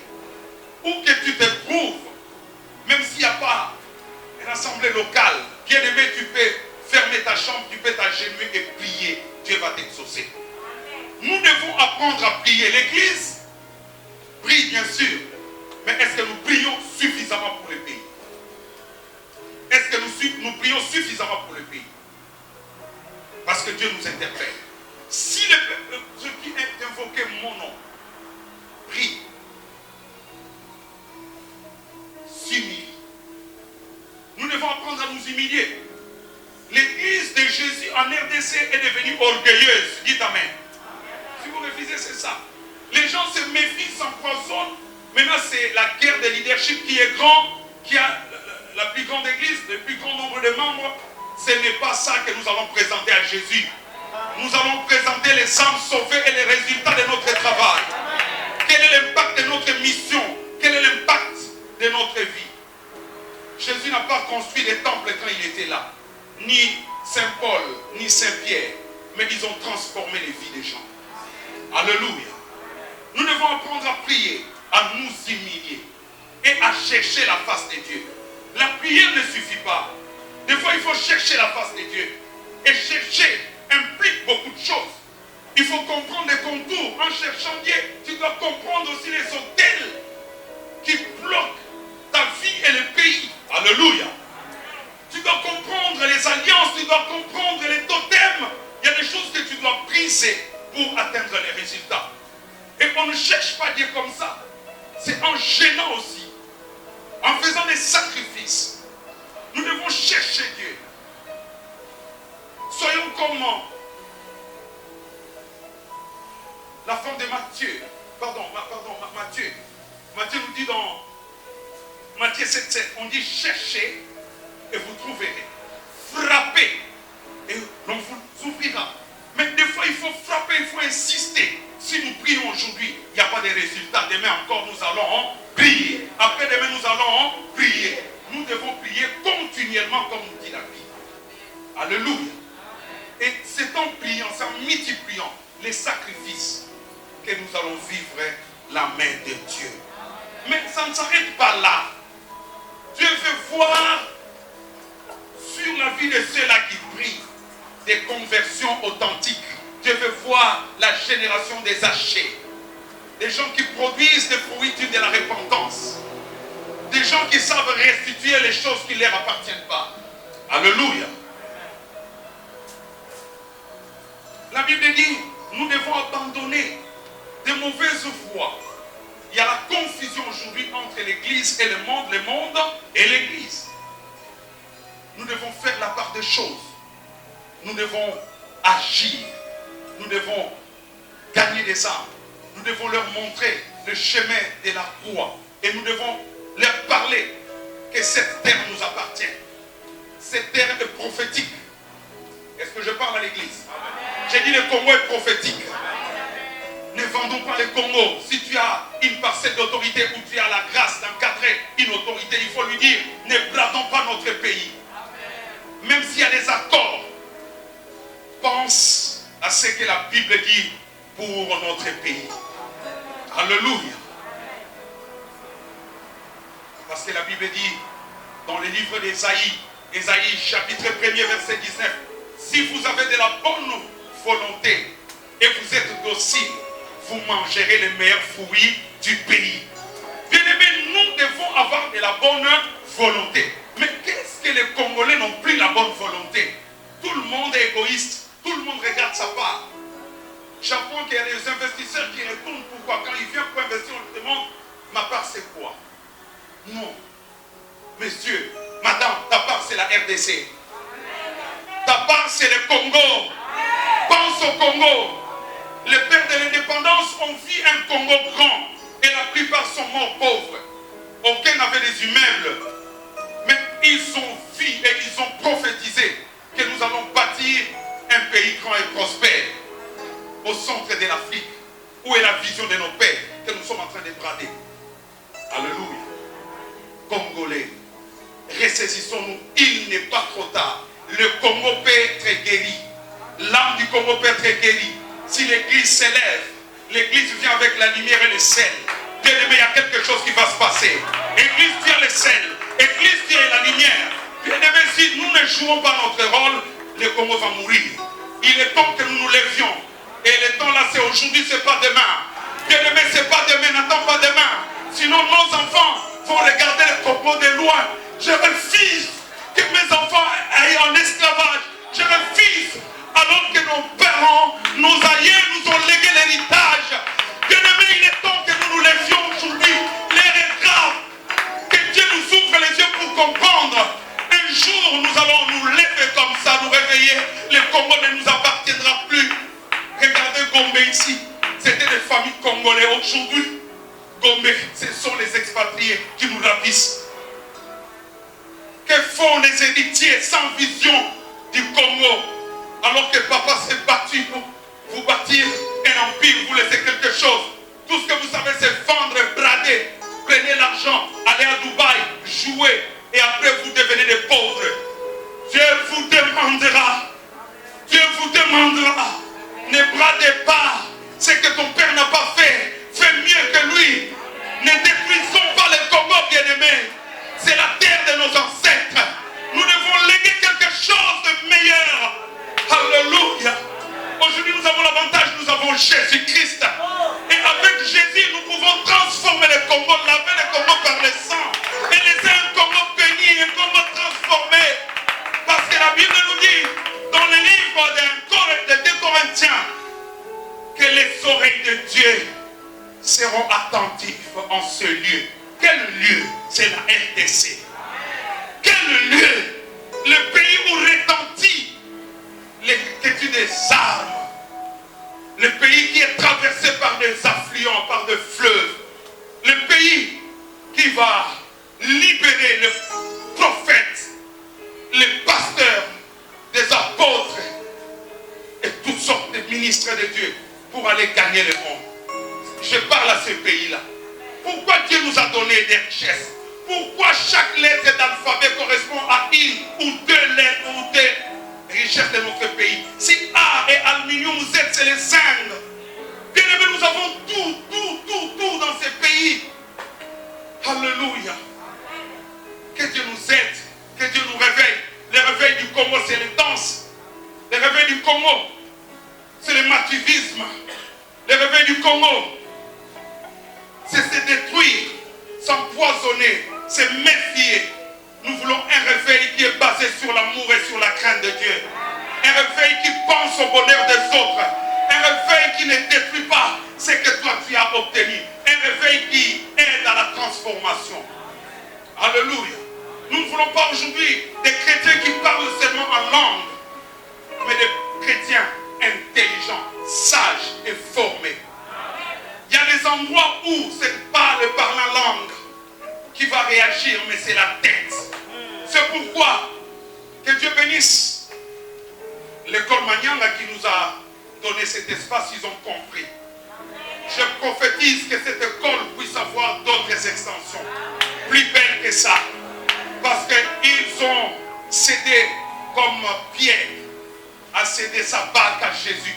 Où que tu te trouves, même s'il n'y a pas une assemblée locale, bien aimé, tu peux fermer ta chambre, tu peux t'agenouiller et prier. Dieu va t'exaucer. Nous devons apprendre à prier. L'Église prie bien sûr, mais est-ce que nous prions suffisamment pour le pays? Est-ce que nous prions suffisamment pour le pays? Parce que Dieu nous interpelle. Si le peuple, ceux qui ont invoqué mon nom, prie, s'humilie. Nous devons apprendre à nous humilier. L'église de Jésus en RDC est devenue orgueilleuse. Dites Amen. Si vous refusez, c'est ça. Les gens se méfient, s'empoisonnent. Maintenant, c'est la guerre de leadership qui est grand, qui a la plus grande église, le plus grand nombre de membres. Ce n'est pas ça que nous allons présenter à Jésus. Nous allons présenter les âmes sauvées et les résultats de notre travail. Quel est l'impact de notre mission? Quel est l'impact de notre vie? Jésus n'a pas construit des temples quand il était là. Ni Saint Paul, ni Saint Pierre. Mais ils ont transformé les vies des gens. Alléluia. Nous devons apprendre à prier, à nous humilier et à chercher la face de Dieu. La prière ne suffit pas. Des fois, il faut chercher la face de Dieu. Et chercher implique beaucoup de choses. Il faut comprendre les contours. En cherchant Dieu, tu dois comprendre aussi les autels qui bloquent ta vie et le pays. Alléluia. Tu dois comprendre les alliances, tu dois comprendre les totems. Il y a des choses que tu dois briser pour atteindre les résultats. Et on ne cherche pas Dieu comme ça. C'est en gênant aussi. En faisant des sacrifices. Nous devons chercher Dieu. Soyons comme la femme de Matthieu. Matthieu. Matthieu nous dit dans Matthieu 7,7, on dit cherchez et vous trouverez. Frappez et l'on vous ouvrira. Mais des fois il faut frapper, il faut insister. Si nous prions aujourd'hui, il n'y a pas de résultats. Demain encore nous allons prier. Après demain nous allons prier. Nous devons prier continuellement comme nous dit la Bible. Alléluia. Et c'est en priant, c'est en multipliant les sacrifices que nous allons vivre la main de Dieu. Mais ça ne s'arrête pas là. Dieu veut voir sur la vie de ceux-là qui prient des conversions authentiques. Dieu veut voir la génération des hachés. Des gens qui produisent des fruits de la repentance. Des gens qui savent restituer les choses qui ne leur appartiennent pas. Alléluia. La Bible dit, nous devons abandonner de mauvaises voies. Il y a la confusion aujourd'hui entre l'Église et le monde et l'Église. Nous devons faire la part des choses. Nous devons agir. Nous devons gagner des âmes. Nous devons leur montrer le chemin de la croix. Et nous devons leur parler que cette terre nous appartient. Cette terre est prophétique. Est-ce que je parle à l'Église? J'ai dit le Congo est prophétique. Ne vendons pas le Congo. Si tu as une parcelle d'autorité ou tu as la grâce d'encadrer une autorité, il faut lui dire, ne bradons pas notre pays. Même s'il y a des accords, pense à ce que la Bible dit pour notre pays. Alléluia. Parce que la Bible dit dans le livre d'Ésaïe, Ésaïe chapitre 1er verset 19, si vous avez de la bonne volonté et vous êtes docile, vous mangerez les meilleurs fruits du pays. Bien aimés, nous devons avoir de la bonne volonté. Mais qu'est-ce que les Congolais n'ont plus la bonne volonté? Tout le monde est égoïste. Tout le monde regarde sa part. J'apprends qu'il y a des investisseurs qui retournent. Pourquoi? Quand ils viennent pour investir, on leur demande, ma part c'est quoi? Non. Monsieur, madame, ta part c'est la RDC. Ta part c'est le Congo. Pense au Congo. Les pères de l'indépendance ont vu un Congo grand. Et la plupart sont morts pauvres. Aucun n'avait des immeubles. Mais ils ont vu et ils ont prophétisé que nous allons bâtir un pays grand et prospère au centre de l'Afrique. Où est la vision de nos pères que nous sommes en train de brader? Alléluia. Congolais, restez saisissons-nous. Il n'est pas trop tard. Le Congo peut être guéri. L'âme du Congo peut être guérie. Si l'Église s'élève, l'Église vient avec la lumière et le sel. Bien-aimé, il y a quelque chose qui va se passer. Église vient le sel. Église vient la lumière. Bien-aimé, si nous ne jouons pas notre rôle, le Congo va mourir. Il est temps que nous nous levions. Et le temps là, c'est aujourd'hui, c'est pas demain. Bien-aimé, c'est pas demain, n'attends pas demain. Sinon, nos enfants vont regarder le Congo de loin. Je refuse que mes enfants aillent en esclavage. Je refuse, alors que nos parents, nos aïeux nous ont légué l'héritage. Bien-aimé, il est temps que nous nous levions aujourd'hui. L'air est grave. Que Dieu nous ouvre les yeux pour comprendre. Un jour, nous allons nous lever comme ça, nous réveiller. Le Congo ne nous appartiendra plus. Regardez Gombe ici. C'était des familles congolaises. Aujourd'hui, Gombe, ce sont les expatriés qui nous ravissent. Que font les héritiers sans vision du Congo, alors que papa s'est battu pour vous bâtir un empire, vous laissez quelque chose. Tout ce que vous savez, c'est vendre, brader. Prenez l'argent, allez à Dubaï, jouez, et après vous devenez des pauvres. Dieu vous demandera, ne bradez pas ce que ton père n'a pas fait. Fais mieux que lui. Ne détruisons pas le Congo, bien-aimé. C'est la terre de nos ancêtres. Nous devons léguer quelque chose de meilleur. Alléluia. Aujourd'hui, nous avons l'avantage, nous avons Jésus-Christ. Et avec Jésus, nous pouvons transformer le Congo, laver le Congo par le sang. Et laisser un Congo béni, un Congo transformé. Parce que la Bible nous dit, dans le livre de 2 Corinthiens, que les oreilles de Dieu seront attentives en ce lieu. Quel lieu? C'est la RDC. Quel lieu? Le pays où retentit l'étude des armes. Le pays qui est traversé par des affluents, par des fleuves. Le pays qui va libérer les prophètes, les pasteurs, des apôtres et toutes sortes de ministres de Dieu pour aller gagner le monde. Je parle à ce pays-là. Pourquoi Dieu nous a donné des richesses? Pourquoi chaque lettre d'alphabet correspond à une ou deux lettres ou deux richesses de notre pays? Si A et aluminium, Z, c'est les Indes. Bien aimé, nous avons tout dans ces pays. Alléluia. Que Dieu nous aide, que Dieu nous réveille. Le réveil du Congo, c'est les danses. Le réveil du Congo, c'est le mativisme. Le réveil du Congo, c'est se détruire, s'empoisonner, se méfier. Nous voulons un réveil qui est basé sur l'amour et sur la crainte de Dieu. Un réveil qui pense au bonheur des autres. Un réveil qui ne détruit pas ce que toi tu as obtenu. Un réveil qui aide à la transformation. Alléluia. Nous ne voulons pas aujourd'hui des chrétiens qui parlent seulement en langue, mais des chrétiens intelligents, sages et formés. Il y a des endroits où ce n'est pas le parlant langue qui va réagir, mais c'est la tête. C'est pourquoi que Dieu bénisse l'école Manyanga qui nous a donné cet espace, ils ont compris. Je prophétise que cette école puisse avoir d'autres extensions, plus belles que ça. Parce qu'ils ont cédé comme Pierre a cédé sa barque à Jésus.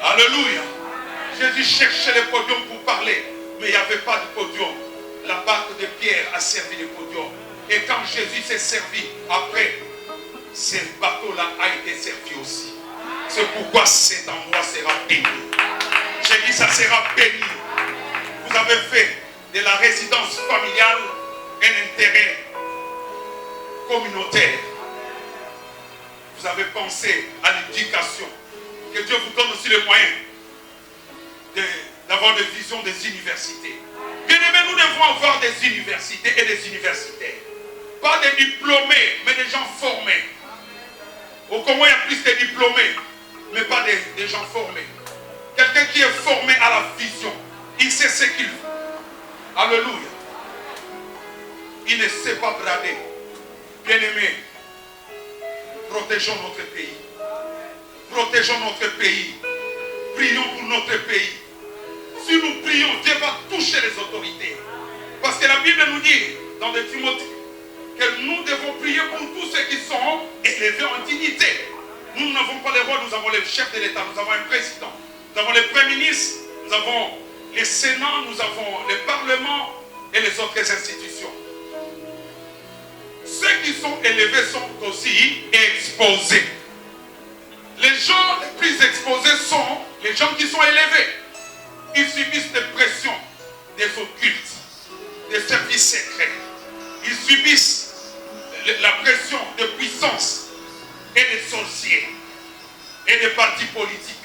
Alléluia. Jésus cherchait le podium pour parler, mais il n'y avait pas de podium. La barque de Pierre a servi le podium. Et quand Jésus s'est servi, après, ce bateau-là a été servi aussi. C'est pourquoi cet endroit sera béni. J'ai dit, ça sera béni. Vous avez fait de la résidence familiale un intérêt communautaire. Vous avez pensé à l'éducation. Que Dieu vous donne aussi les moyens d'avoir des visions des universités. Bien aimé, nous devons avoir des universités et des universitaires. Pas des diplômés, mais des gens formés. Au Congo, il y a plus de diplômés, mais pas des gens formés. Quelqu'un qui est formé à la vision, il sait ce qu'il veut. Alléluia. Il ne sait pas brader. Bien aimé, protégeons notre pays. Protégeons notre pays. Prions pour notre pays. Si nous prions, Dieu va toucher les autorités. Parce que la Bible nous dit, dans 2 Timothée, que nous devons prier pour tous ceux qui sont élevés en dignité. Nous n'avons pas les rois, nous avons les chefs de l'État, nous avons un président, nous avons les premiers ministres, nous avons les sénats, nous avons les parlements et les autres institutions. Ceux qui sont élevés sont aussi exposés. Les gens les plus exposés sont les gens qui sont élevés. Ils subissent des pressions des occultes, des services secrets. Ils subissent la pression de puissance et des sorciers et des partis politiques.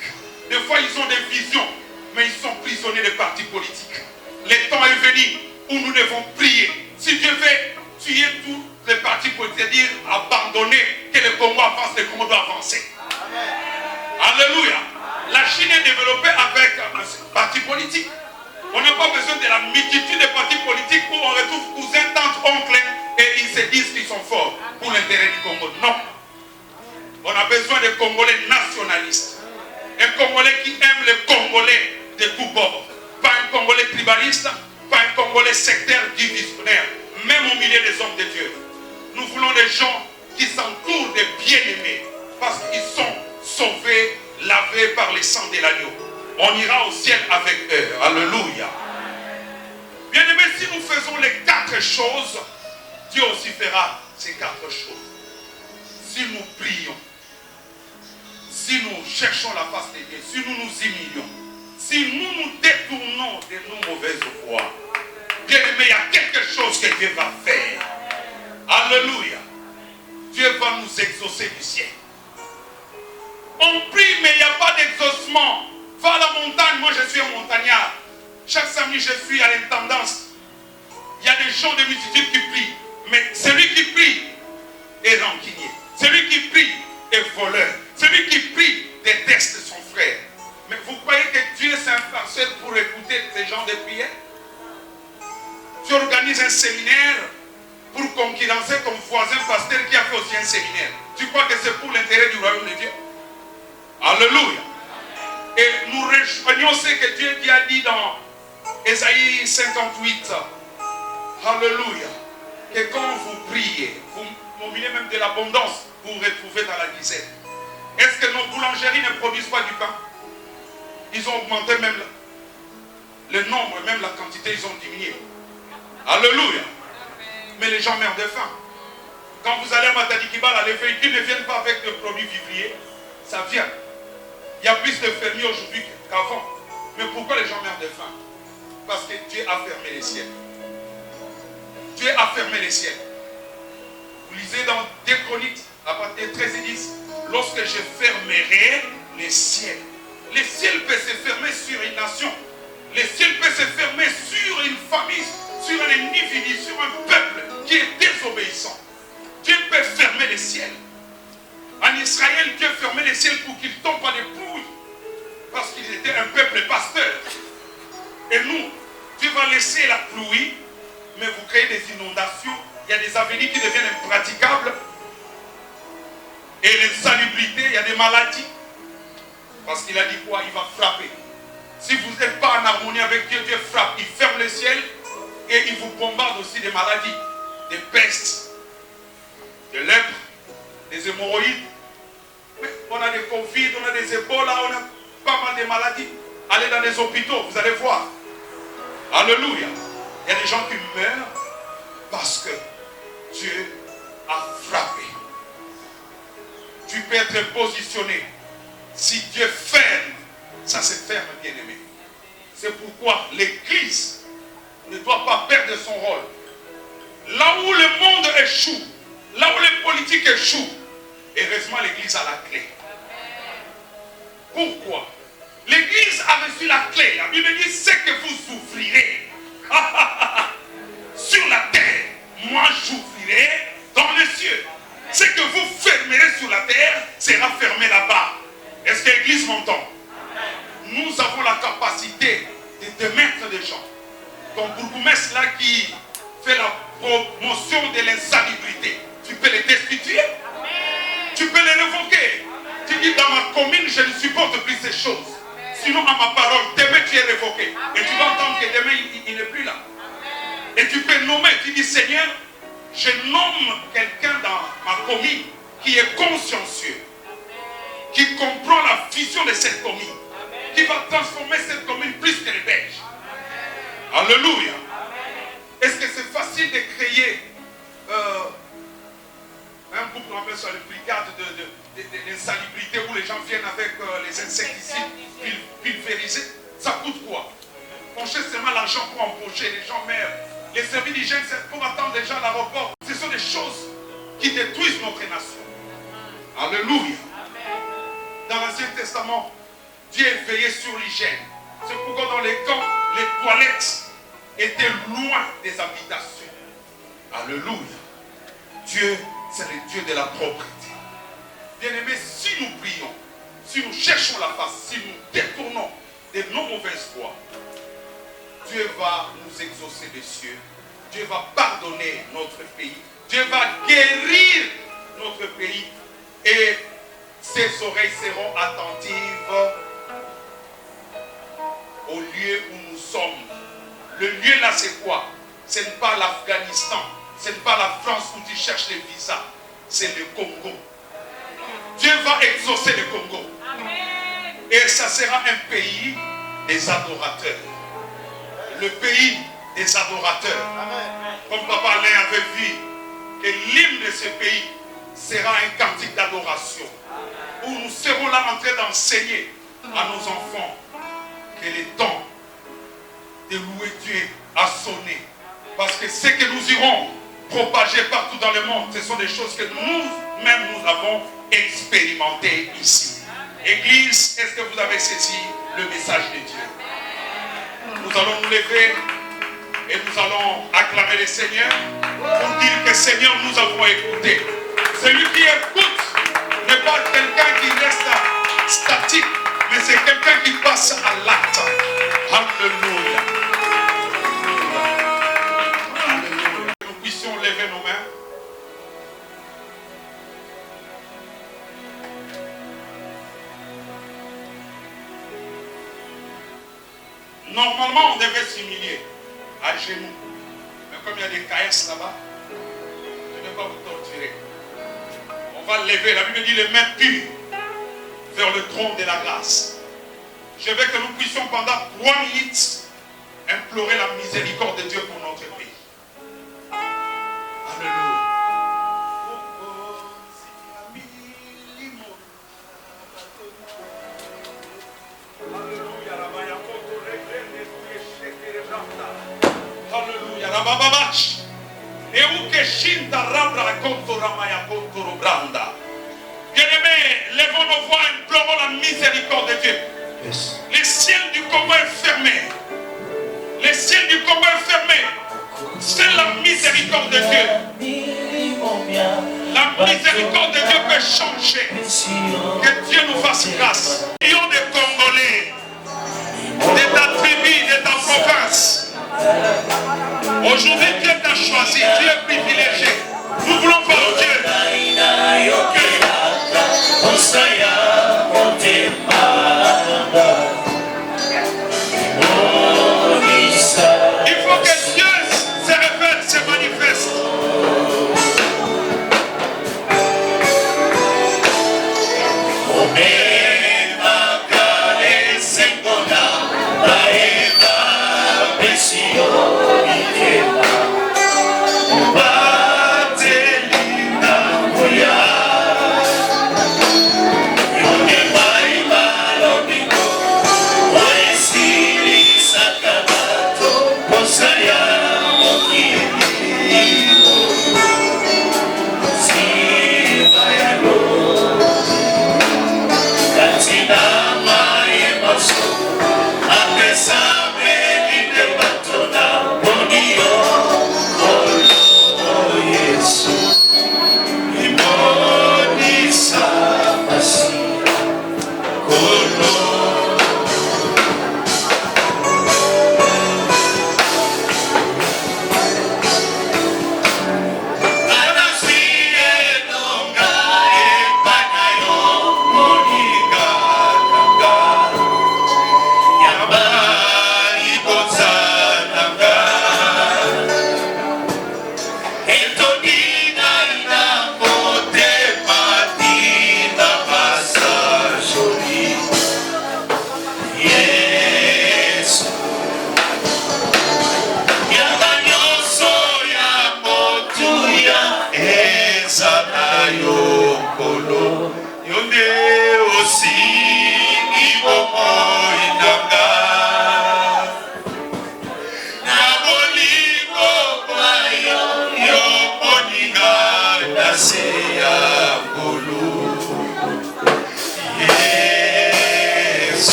Des fois, ils ont des visions, mais ils sont prisonniers des partis politiques. Le temps est venu où nous devons prier. Si Dieu veut tuer tous les partis politiques, c'est-à-dire abandonner, que le Congo avance, le Congo doit avancer. Alléluia. La Chine est développée avec un parti politique. On n'a pas besoin de la multitude de partis politiques où on retrouve cousins, tantes, oncles et ils se disent qu'ils sont forts pour l'intérêt du Congo. Non. On a besoin de Congolais nationalistes. Un Congolais qui aime les Congolais de tous bords. Pas un Congolais tribaliste, pas un Congolais sectaire divisionnaire. Même au milieu des hommes de Dieu. Nous voulons des gens qui s'entourent des bien-aimés. Parce qu'ils sont sauvés, lavés par le sang de l'agneau. On ira au ciel avec eux. Alléluia. Bien-aimés, si nous faisons les 4 choses, Dieu aussi fera ces 4 choses. Si nous prions, si nous cherchons la face de Dieu, si nous nous humilions, si nous nous détournons de nos mauvaises voies, bien-aimés, il y a quelque chose que Dieu va faire. Alléluia. Dieu va nous exaucer du ciel. On prie, mais il n'y a pas d'exaucement. Va à la montagne, moi je suis un montagnard. Chaque samedi, je suis à l'intendance. Il y a des gens de multitudes qui prient. Mais celui qui prie est rancunier. Celui qui prie est voleur. Celui qui prie déteste son frère. Mais vous croyez que Dieu s'est un farceur pour écouter ces gens de prière? Tu organises un séminaire pour concurrencer ton voisin pasteur qui a fait aussi un séminaire. Tu crois que c'est pour l'intérêt du royaume de Dieu? Alléluia. Et nous rejoignons ce que Dieu a dit dans Ésaïe 58. Alléluia. Que quand vous priez, vous mobilez même de l'abondance, vous vous retrouvez dans la misère. Est-ce que nos boulangeries ne produisent pas du pain? Ils ont augmenté même le nombre, même la quantité, ils ont diminué. Alléluia. Mais les gens meurent de faim. Quand vous allez à Matadi Kibala, les véhicules ne viennent pas avec des produits vivriers. Ça vient. Il y a plus de fermiers aujourd'hui qu'avant. Mais pourquoi les gens meurent de faim? Parce que Dieu a fermé les ciels. Dieu a fermé les ciels. Vous lisez dans 2 Chroniques, à partir de 13 et 10, lorsque je fermerai les ciels. Les ciels peuvent se fermer sur une nation. Les ciels peuvent se fermer sur une famille, sur un individu, sur un peuple qui est désobéissant. Dieu peut fermer les ciels. En Israël, Dieu fermait les ciels pour qu'ils ne tombent pas des pluies. Parce qu'ils étaient un peuple pasteur. Et nous, Dieu va laisser la pluie, mais vous créez des inondations. Il y a des avenirs qui deviennent impraticables. Et l'insalubrité, il y a des maladies. Parce qu'il a dit quoi? Il va frapper. Si vous n'êtes pas en harmonie avec Dieu, Dieu frappe. Il ferme le ciel et il vous bombarde aussi des maladies, des pestes, de lèpre, des hémorroïdes. Mais on a des Covid, on a des Ebola, on a pas mal de maladies. Allez dans les hôpitaux, vous allez voir. Alléluia. Il y a des gens qui meurent parce que Dieu a frappé. Tu peux être positionné. Si Dieu ferme, ça se ferme, bien-aimé. C'est pourquoi l'Église ne doit pas perdre son rôle. Là où le monde échoue, là où les politiques échouent, heureusement l'Église a la clé. Pourquoi? L'Église a reçu la clé. La Bible dit, c'est que vous souffrirez sur la terre. Moi, j'ouvrirai dans les cieux. Ce que vous fermerez sur la terre sera fermé là-bas. Est-ce que l'Église m'entend? Nous avons la capacité de mettre des gens. Ton bourgmestre là qui fait la promotion de l'insalubrité, tu peux les destituer. Tu peux les révoquer. Tu dis dans ma commune, je ne supporte plus ces choses. Sinon, à ma parole, demain tu es révoqué. Et tu vas entendre que demain il n'est plus là. Et tu peux nommer, tu dis Seigneur, Je nomme quelqu'un dans ma commune qui est consciencieux, qui comprend la vision de cette commune, qui va transformer cette commune plus que les Belges. Alléluia. Est-ce que c'est facile de créer un groupe, on appelle ça le brigade d'insalubrité où les gens viennent avec les insecticides pulvérisés? Ça coûte quoi? On cherche seulement l'argent pour embaucher, les gens meurent. Les services d'hygiène, c'est pour attendre les gens à l'aéroport. Ce sont des choses qui détruisent notre nation. Alléluia. Dans l'Ancien Testament, Dieu veillait sur l'hygiène. C'est pourquoi dans les camps, les toilettes étaient loin des habitations. Alléluia. Dieu, c'est le Dieu de la propreté. Bien-aimés, si nous prions, si nous cherchons la face, si nous détournons de nos mauvaises voies, Dieu va nous exaucer des cieux. Dieu va pardonner notre pays. Dieu va guérir notre pays. Et ses oreilles seront attentives au lieu où nous sommes. Le lieu là, c'est quoi? Ce n'est pas l'Afghanistan. Ce n'est pas la France où tu cherches les visas. C'est le Congo. Dieu va exaucer le Congo. Et ça sera un pays des adorateurs. Le pays des adorateurs. Comme Papa Alain avait vu que l'hymne de ce pays sera un cantique d'adoration. Où nous serons là en train d'enseigner à nos enfants que le temps de louer Dieu a sonné. Parce que ce que nous irons propager partout dans le monde, ce sont des choses que nous-mêmes nous avons expérimentées ici. Église, est-ce que vous avez saisi le message de Dieu? Nous allons nous lever et nous allons acclamer le Seigneur pour dire que Seigneur, nous avons écouté. Celui qui écoute n'est pas quelqu'un qui reste statique, mais c'est quelqu'un qui passe à l'acte. Alléluia. Alléluia. Que nous puissions lever nos mains. Normalement, on devait s'humilier à genoux. Mais comme il y a des caisses là-bas, je ne vais pas vous torturer. On va lever, la Bible dit les mains pures vers le trône de la grâce. Je veux que nous puissions pendant 3 minutes implorer la miséricorde de Dieu pour notre pays. Alléluia. Alléluia. Rabababach. Et où que shinta rabra konto ramaya konto robranda. Bien-aimés, levons nos voix, implorons la miséricorde de Dieu. Yes. Les ciels du Congo est fermé. Les ciels du Congo est fermé. C'est la miséricorde de Dieu. La miséricorde de Dieu peut changer. Que Dieu nous fasse grâce. Millions de Congolais, de ta tribu, de ta province. Aujourd'hui, Dieu t'a choisi. Dieu est privilégié. Nous voulons voir Dieu. Il faut que Dieu se révèle, se manifeste.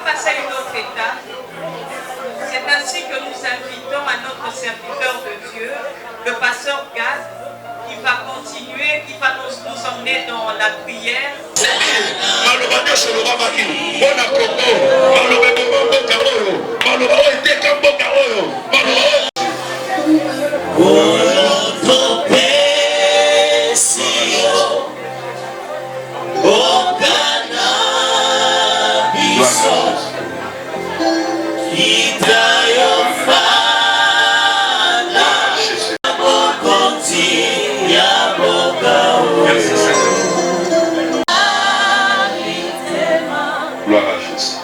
passer à une autre étape. C'est ainsi que nous invitons à notre serviteur de Dieu, le pasteur Gad, qui va continuer, qui va nous emmener dans la prière. Gloire à Jésus.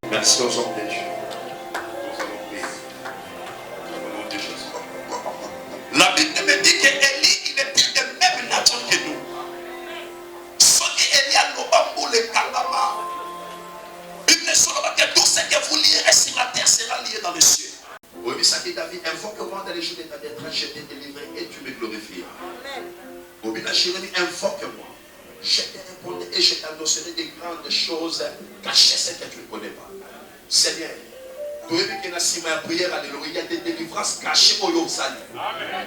Merci aux hommes de Dieu. Nous allons prier. Au nom de Jésus. La Bible me dit que Élie, il était de même nature que nous. Ce qui Élie a l'obambo le kalama. Bible ne sera pas que tout ce que vous lirez sur la terre sera lié dans les cieux. Oui, mais ça dit David, invoque-moi dans les jours de ta détresse, je t'ai délivré et tu me glorifieras. Oui, mais Jérémie, invoque-moi. Je te répondrai et je t'annoncerai des grandes choses cachées, ce que tu ne connais pas. Seigneur, tu veux que la cima prière, alléluia, il y a des délivrances cachées au Yosani.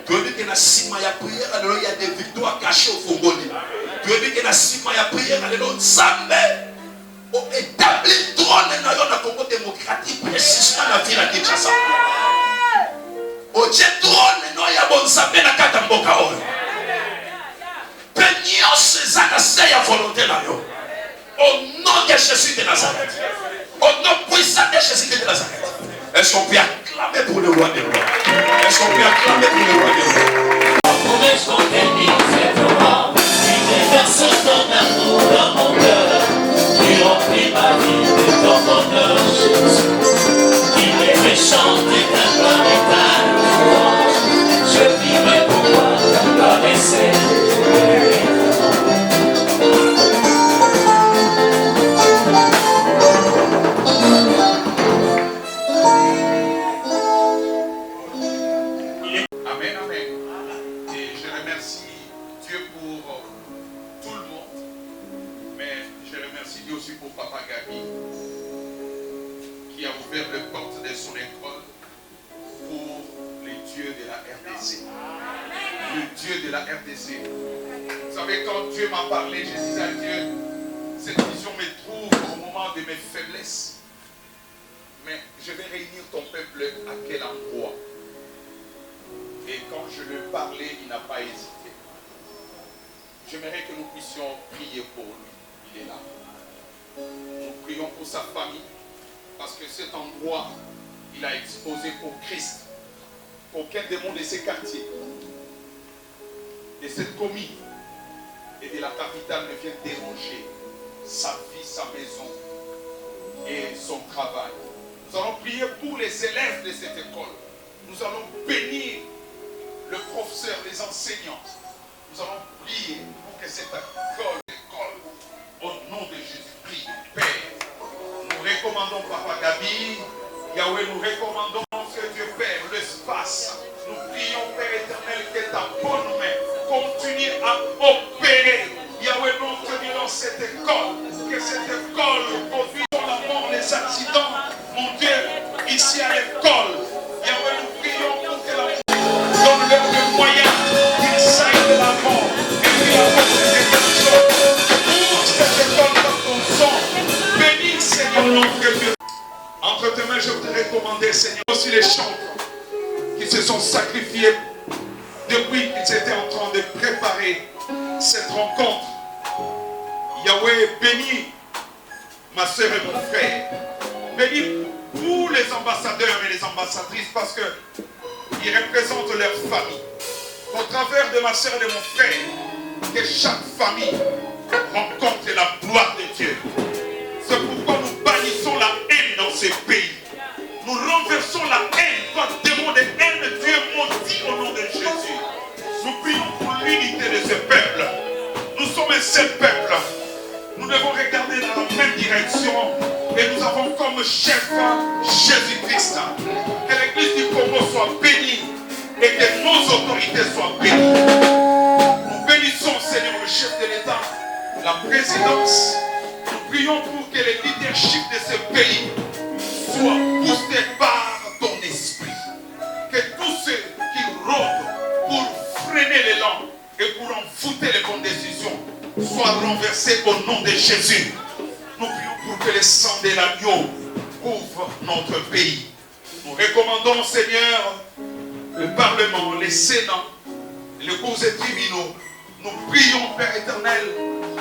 Tu veux que la cima prière, alléluia, il y a des victoires cachées au Fongoli. Tu veux que la cima prière, alléluia, Zambé, au établi trône dans le Congo démocratique, précisément dans la ville de Kinshasa. Au Dieu trône, non, il y a bon Zambé, la Katamboka. Peignons ces actes à volonté là. Au nom de Jésus de Nazareth. Au nom puissant de Jésus de Nazareth. Est-ce qu'on peut acclamer pour le roi des rois? Est-ce qu'on peut acclamer pour le roi des rois? Promesse qu'on bénit cette roi. Tu déverses ton amour dans mon cœur. Tu remplis ma vie de ton bonheur, Jésus. Tu me fais chanter ta gloire et ta louange. Je vivrai pour toi, ta gloire et c'est. Amen, amen. Et je remercie Dieu pour tout le monde. Mais je remercie Dieu aussi pour Papa Gabi qui a ouvert les portes de son école pour les dieux de la RDC. Le Dieu de la RDC. Vous savez, quand Dieu m'a parlé, je disais à Dieu, cette vision me trouve au moment de mes faiblesses. Mais je vais réunir ton peuple à quel endroit? Et quand je lui parlais, il n'a pas hésité. J'aimerais que nous puissions prier pour lui. Il est là. Nous prions pour sa famille, parce que cet endroit, il a exposé pour Christ. Aucun démon de ces quartiers, de cette commune et de la capitale ne vient déranger sa vie, sa maison et son travail. Nous allons prier pour les élèves de cette école. Nous allons bénir le professeur, les enseignants. Nous allons prier pour que cette école, au nom de Jésus-Christ, Père, nous recommandons Papa Gabi, Yahweh, nous recommandons ce Dieu Père, l'espace. Nous prions, Père éternel, que ta bonne main continue à opérer. Yahweh, nous tenons dans cette école, que cette école conduise dans la mort, les accidents, mon Dieu, ici à l'école. Yahweh, nous prions pour que la donne-leur le moyen qu'ils s'aillent de la mort et puis apportent des personnes pour cette école dans ton sang. Bénis, Seigneur, notre Dieu. Entre tes mains, je voudrais recommander, Seigneur, aussi les chantres qui se sont sacrifiés depuis qu'ils étaient en train de préparer cette rencontre. Yahweh, bénis ma soeur et mon frère. Bénis tous les ambassadeurs et les ambassadrices parce qu'ils représentent leur famille. Au travers de ma soeur et de mon frère, que chaque famille rencontre la gloire de Dieu. C'est pourquoi nous bannissons la haine dans ces pays. Nous renversons la haine, toi démon de haine, Dieu maudit au nom de Jésus. Nous prions pour l'unité de ce peuple. Nous sommes un seul peuple. Nous devons regarder dans la même direction et nous avons comme chef Jésus-Christ. Que l'église du Congo soit bénie et que nos autorités soient bénies. Nous bénissons, Seigneur, le chef de l'État la présidence. Nous prions pour que le leadership de ce pays soit boosté par ton esprit. Que tous ceux qui rôdent pour freiner l'élan et pour envoûter les bonnes décisions soient renversés au nom de Jésus. Nous prions pour que le sang de l'agneau couvre notre pays. Nous recommandons, Seigneur, le Parlement, les Sénats, les cours et tribunaux. Nous prions, Père éternel,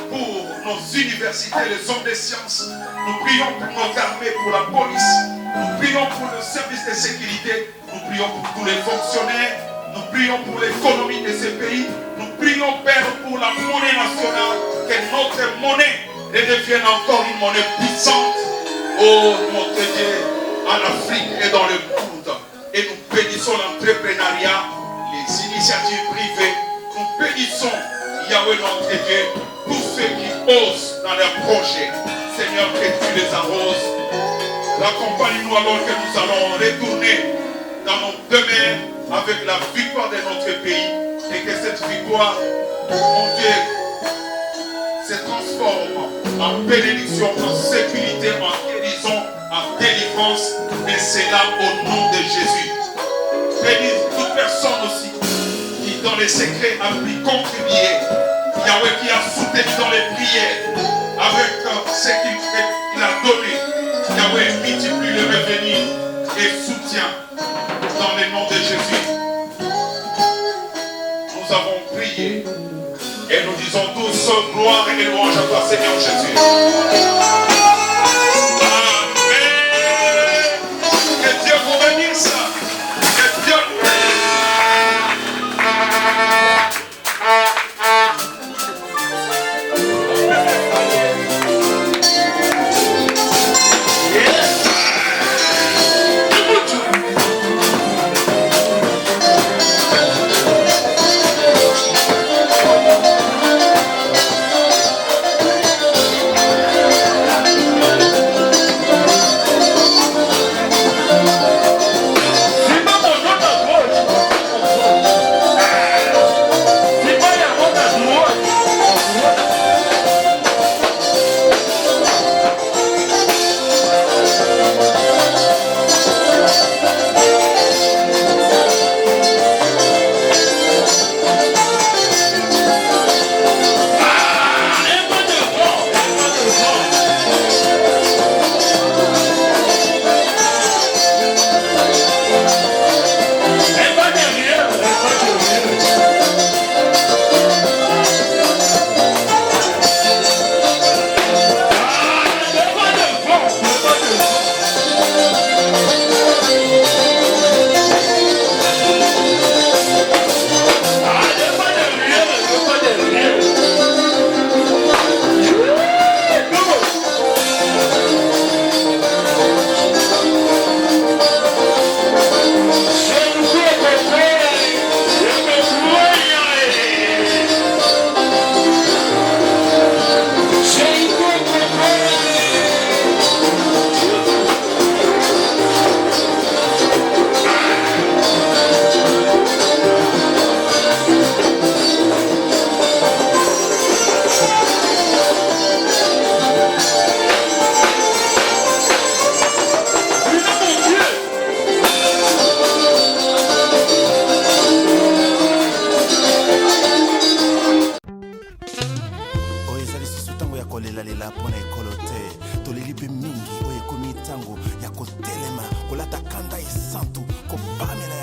pour nos universités, les hommes des sciences. Nous prions pour notre armée, pour la police. Nous prions pour le service de sécurité. Nous prions pour tous les fonctionnaires. Nous prions pour l'économie de ce pays. Nous prions, Père, pour la monnaie nationale. Que notre monnaie devienne encore une monnaie puissante. Oh, notre Dieu, en Afrique et dans le monde. Et nous bénissons l'entrepreneuriat, les initiatives privées. Nous bénissons, Yahweh notre Dieu, tous ceux qui osent dans leurs projets. Seigneur, que tu les arroses. Accompagne-nous alors que nous allons retourner dans nos demeures avec la victoire de notre pays. Et que cette victoire, mon Dieu, se transforme en bénédiction, en sécurité, en guérison, en délivrance. Et c'est là au nom de Jésus. Bénis toute personne aussi qui dans les secrets a pu contribuer. Yahweh qui a soutenu dans les prières avec ce qu'il a donné. Yahweh multiplie le revenu et soutien dans le nom de Jésus. Nous avons prié et nous disons tous gloire et louange à toi, Seigneur Jésus. Amen. Que Dieu vous bénisse. Que Dieu vous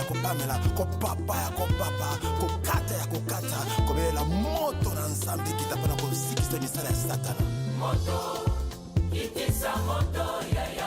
kopamela kopapa ya kopapa kokata ya kokata kobelela moto na nzambe kitapana kosikisa misala ya satana moto kitisa moto ya